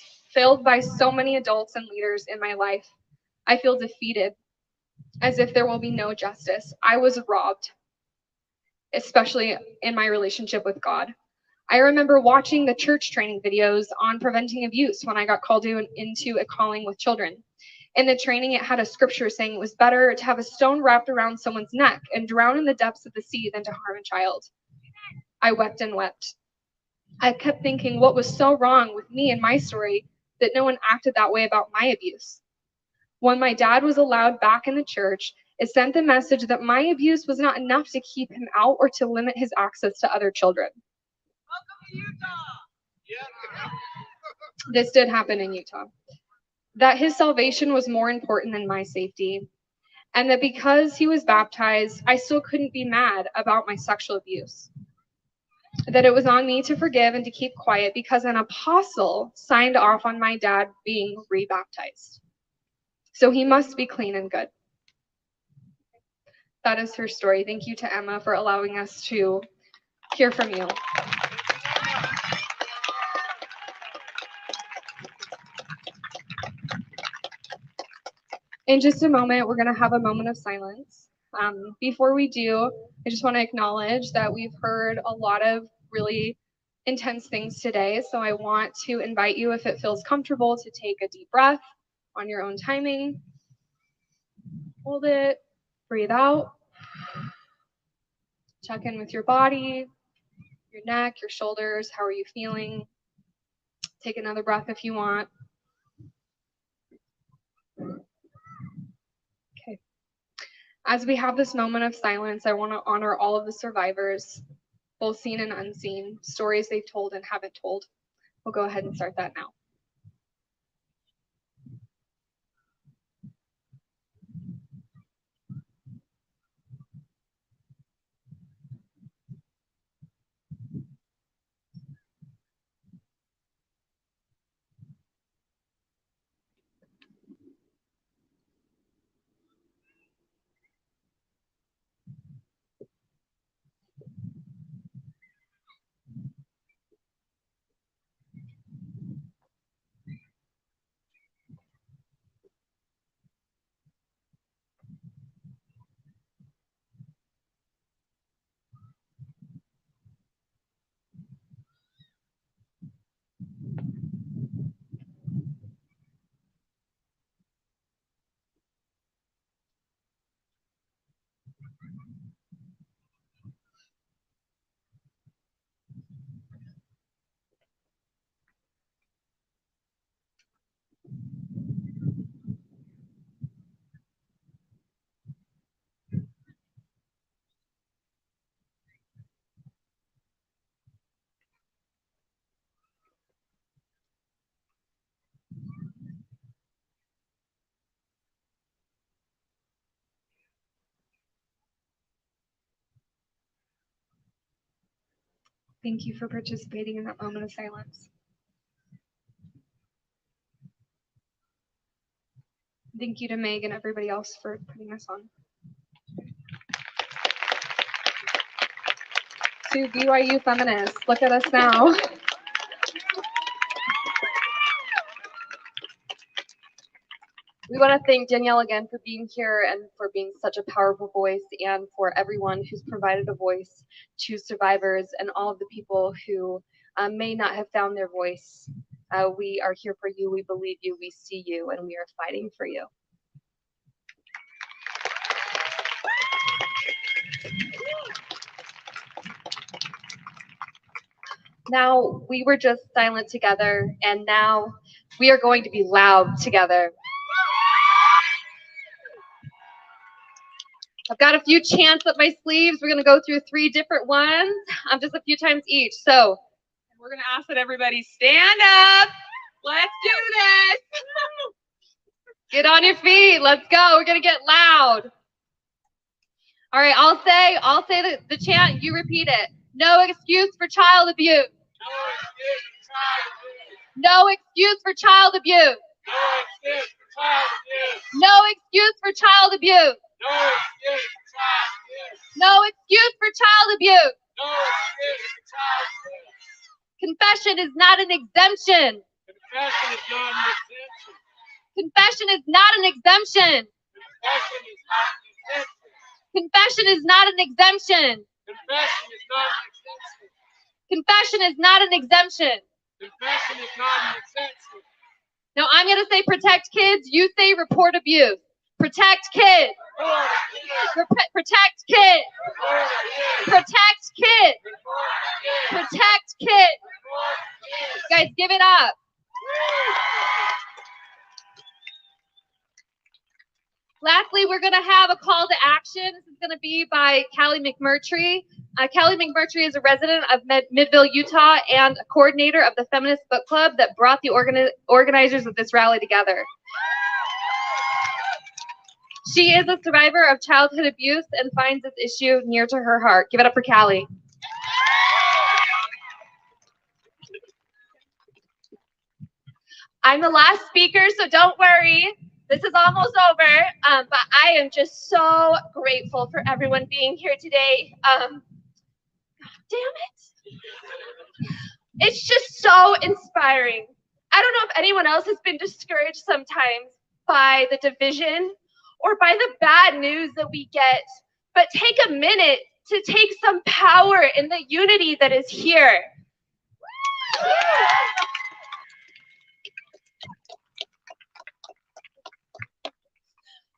[SPEAKER 16] by so many adults and leaders in my life. I feel defeated, as if there will be no justice. I was robbed, especially in my relationship with God. I remember watching the church training videos on preventing abuse when I got called into a calling with children. In the training, it had a scripture saying it was better to have a stone wrapped around someone's neck and drown in the depths of the sea than to harm a child. I wept and wept. I kept thinking what was so wrong with me and my story that no one acted that way about my abuse. When my dad was allowed back in the church, it sent the message that my abuse was not enough to keep him out or to limit his access to other children. This did happen in Utah. That his salvation was more important than my safety, and that because he was baptized, I still couldn't be mad about my sexual abuse. That it was on me to forgive and to keep quiet because an apostle signed off on my dad being rebaptized. So he must be clean and good. That is her story. Thank you to Emma for allowing us to hear from you. In just a moment, we're going to have a moment of silence. Before we do, I just want to acknowledge that we've heard a lot of really intense things today. So I want to invite you, if it feels comfortable, to take a deep breath on your own timing. Hold it, breathe out. Check in with your body, your neck, your shoulders. How are you feeling? Take another breath if you want. Okay. As we have this moment of silence, I want to honor all of the survivors, both seen and unseen, stories they've told and haven't told. We'll go ahead and start that now. Thank you for participating in that moment of silence. Thank you to Meg and everybody else for putting this on. To BYU feminists, look at us now. We want to thank Danielle again for being here and for being such a powerful voice, and for everyone who's provided a voice to survivors and all of the people who may not have found their voice. We are here for you, we believe you, we see you, and we are fighting for you. Now, we were just silent together, and now we are going to be loud together. I've got a few chants up my sleeves. We're going to go through 3 different ones, just a few times each. So
[SPEAKER 4] we're going to ask that everybody stand up. Let's do this.
[SPEAKER 16] Get on your feet. Let's go. We're going to get loud. All right, I'll say the chant. You repeat it. No excuse for child abuse. No excuse for child abuse. No excuse for child abuse. No excuse for child abuse. Confession is not an exemption. Confession is not an exemption. Confession is not an exemption. Confession is not an exemption. Now I'm going to say protect kids. You say report abuse. Protect kids. Protect kids. Protect kids. Protect kids. Guys, give it up. Lastly, we're going to have a call to action. This is going to be by Callie McMurtry. Callie McMurtry is a resident of Midville, Utah, and a coordinator of the Feminist Book Club that brought the organizers of this rally together. She is a survivor of childhood abuse and finds this issue near to her heart. Give it up for Callie. I'm the last speaker, so don't worry. This is almost over, but I am just so grateful for everyone being here today. Damn it. It's just so inspiring. I don't know if anyone else has been discouraged sometimes by the division or by the bad news that we get, but take a minute to take some power in the unity that is here.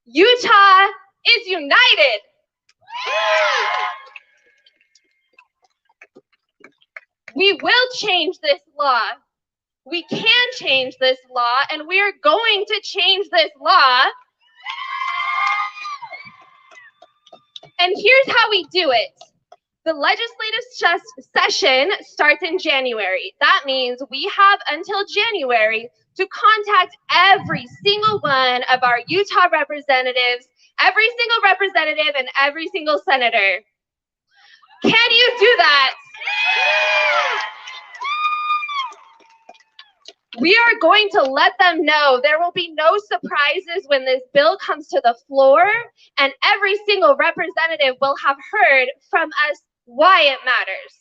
[SPEAKER 16] Utah is united. We will change this law. We can change this law, and we are going to change this law. And here's how we do it. The legislative session starts in January. That means we have until January to contact every single one of our Utah representatives, every single representative, and every single senator. Can you do that? We are going to let them know there will be no surprises when this bill comes to the floor, and every single representative will have heard from us why it matters.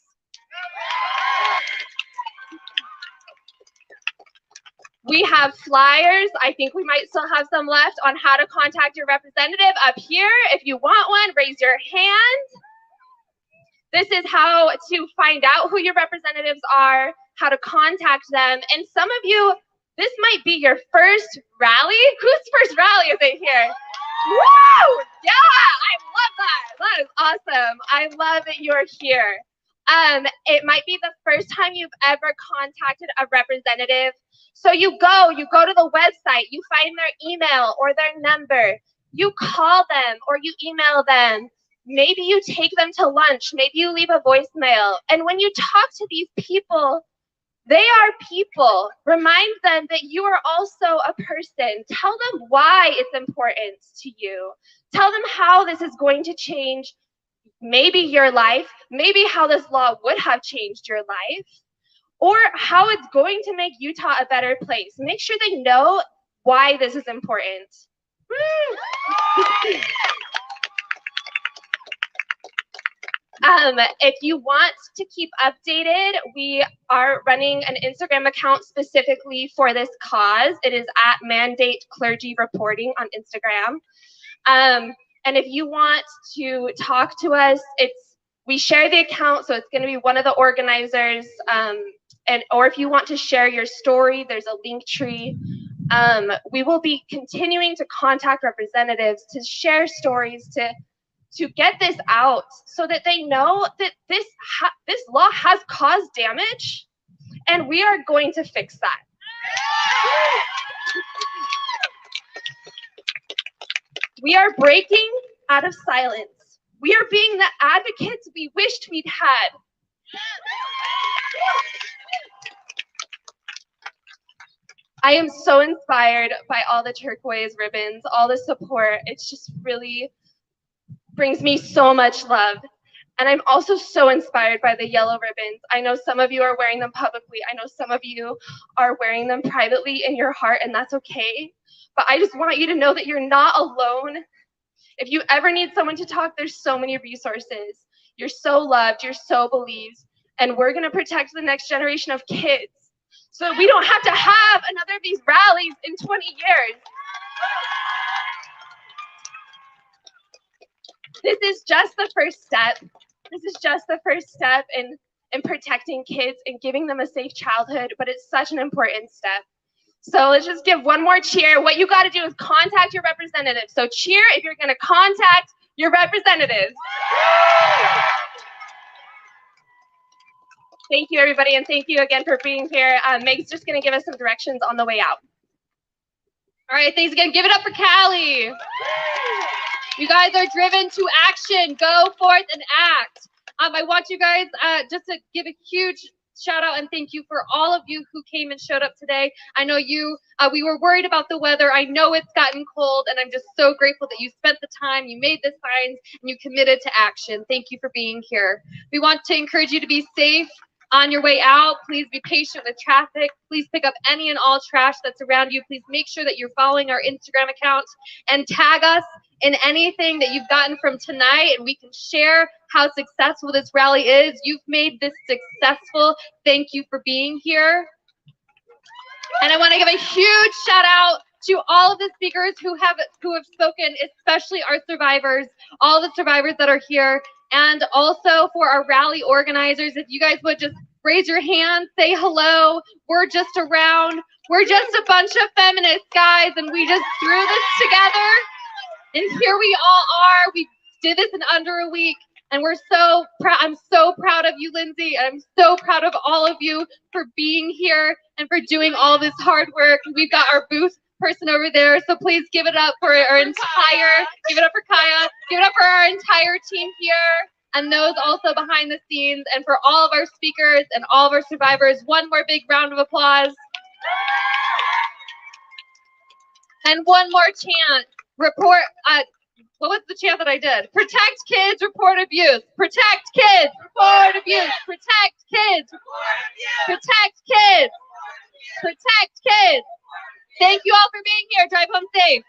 [SPEAKER 16] We have flyers. I think we might still have some left on how to contact your representative up here. If you want one, raise your hand. This is how to find out who your representatives are, how to contact them. And some of you, this might be your first rally. Whose first rally is it here? Woo! Yeah, I love that.
[SPEAKER 17] I love that you're here. It might be the first time you've ever contacted a representative. So you go to the website, you find their email or their number, you call them or you email them. Maybe you take them to lunch, maybe you leave a voicemail. And when you talk to these people, they are people. Remind them that you are also a person. Tell them why it's important to you. Tell them how this is going to change maybe your life, maybe how this law would have changed your life, or how it's going to make Utah a better place. Make sure they know why this is important. If you want to keep updated, we are running an Instagram account specifically for this cause. It is at Mandate Clergy Reporting on Instagram. And if you want to talk to us, we share the account, so it's going to be one of the organizers. Or if you want to share your story, there's a link tree. We will be continuing to contact representatives to share stories, to get this out so that they know that this law has caused damage and we are going to fix that. We are breaking out of silence. We are being the advocates we wished we'd had. I am so inspired by all the turquoise ribbons, all the support. It's just really brings me so much love. And I'm also so inspired by the yellow ribbons. I know some of you are wearing them publicly. I know some of you are wearing them privately in your heart, and that's okay. But I just want you to know that you're not alone. If you ever need someone to talk, there's so many resources. You're so loved, you're so believed, and we're gonna protect the next generation of kids so we don't have to have another of these rallies in 20 years. This is just the first step. This is just the first step in protecting kids and giving them a safe childhood, but it's such an important step. So let's just give one more cheer. What you got to do is contact your representative. So cheer if you're going to contact your representative. Thank you, everybody, and thank you again for being here. Meg's just going to give us some directions on the way out.
[SPEAKER 12] All right, thanks again. Give it up for Callie. You guys are driven to action. Go forth and act. I want you guys just to give a huge shout out and thank you for all of you who came and showed up today. I know we were worried about the weather. I know it's gotten cold, and I'm just so grateful that you spent the time, you made the signs, and you committed to action. Thank you for being here. We want to encourage you to be safe on your way out. Please be patient with traffic. Please pick up any and all trash that's around you. Please make sure that you're following our Instagram account and tag us in anything that you've gotten from tonight, and we can share how successful this rally is. You've made this successful. Thank you for being here. And I want to give a huge shout out to all of the speakers who have spoken, especially our survivors, all the survivors that are here, and also for our rally organizers. If you guys would just raise your hand, say hello. We're just around. We're just a bunch of feminists, guys, and we just threw this together. And here we all are. We did this in under a week, and we're so proud. I'm so proud of you, Lindsay. I'm so proud of all of you for being here and for doing all this hard work. We've got our booth person over there, so please give it up for our entire, give it up for Kaya, give it up for our entire team here, and those also behind the scenes, and for all of our speakers and all of our survivors. One more big round of applause. And one more chant. Report, what was the chant that I did? Protect kids, report abuse. Protect kids, report abuse. Protect kids, report abuse. Protect kids, protect kids. Thank you all for being here. Drive home safe.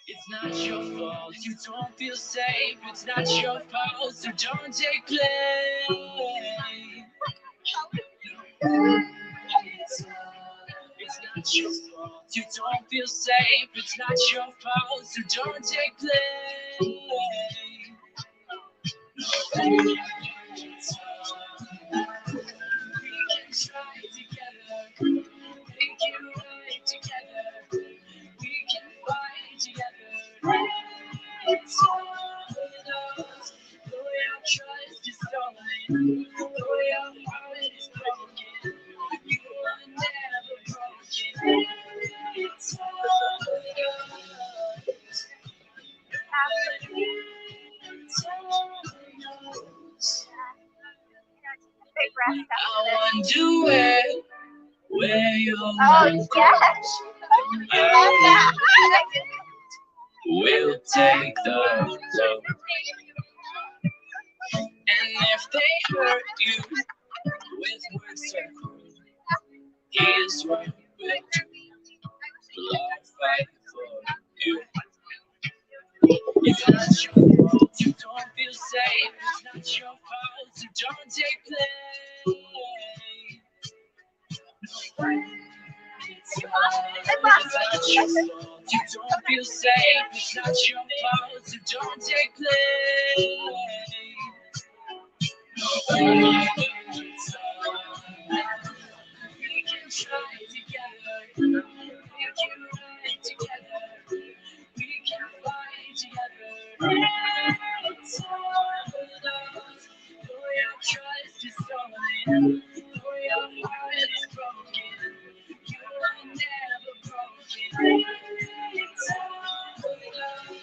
[SPEAKER 18] It's not your fault, you don't feel safe. It's not your fault, so don't take blame. It's not your fault, you don't feel safe. It's not your fault, so don't take blame. We can try together, make it right together. where you're
[SPEAKER 17] Oh, yes.
[SPEAKER 18] we'll take the load. And if they hurt you with words so cruel, here's what we'll do. I'll fight for you. It's not your fault you don't feel safe. It's not your fault, so don't take blame. It's not your fault you don't feel safe. It's not your fault, so don't take blame. We can try together. We can ride together. We can fight together. It's all love. Though your trust is stolen, though your heart is broken, you are never broken. It's all love.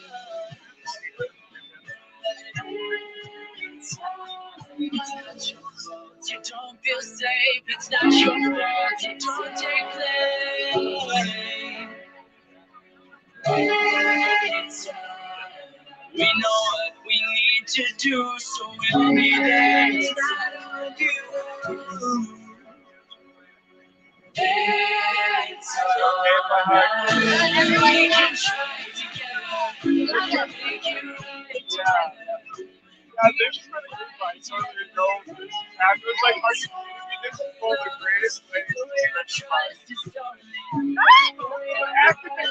[SPEAKER 18] It's not your fault you don't feel safe. It's not your fault you don't take blame. We know what we need to do, so we'll be there inside of you. It's alright. We can try together. We can make it right together.
[SPEAKER 19] This is really good fight. So you go after it's like, are you this is one of the greatest things I've ever tried. After they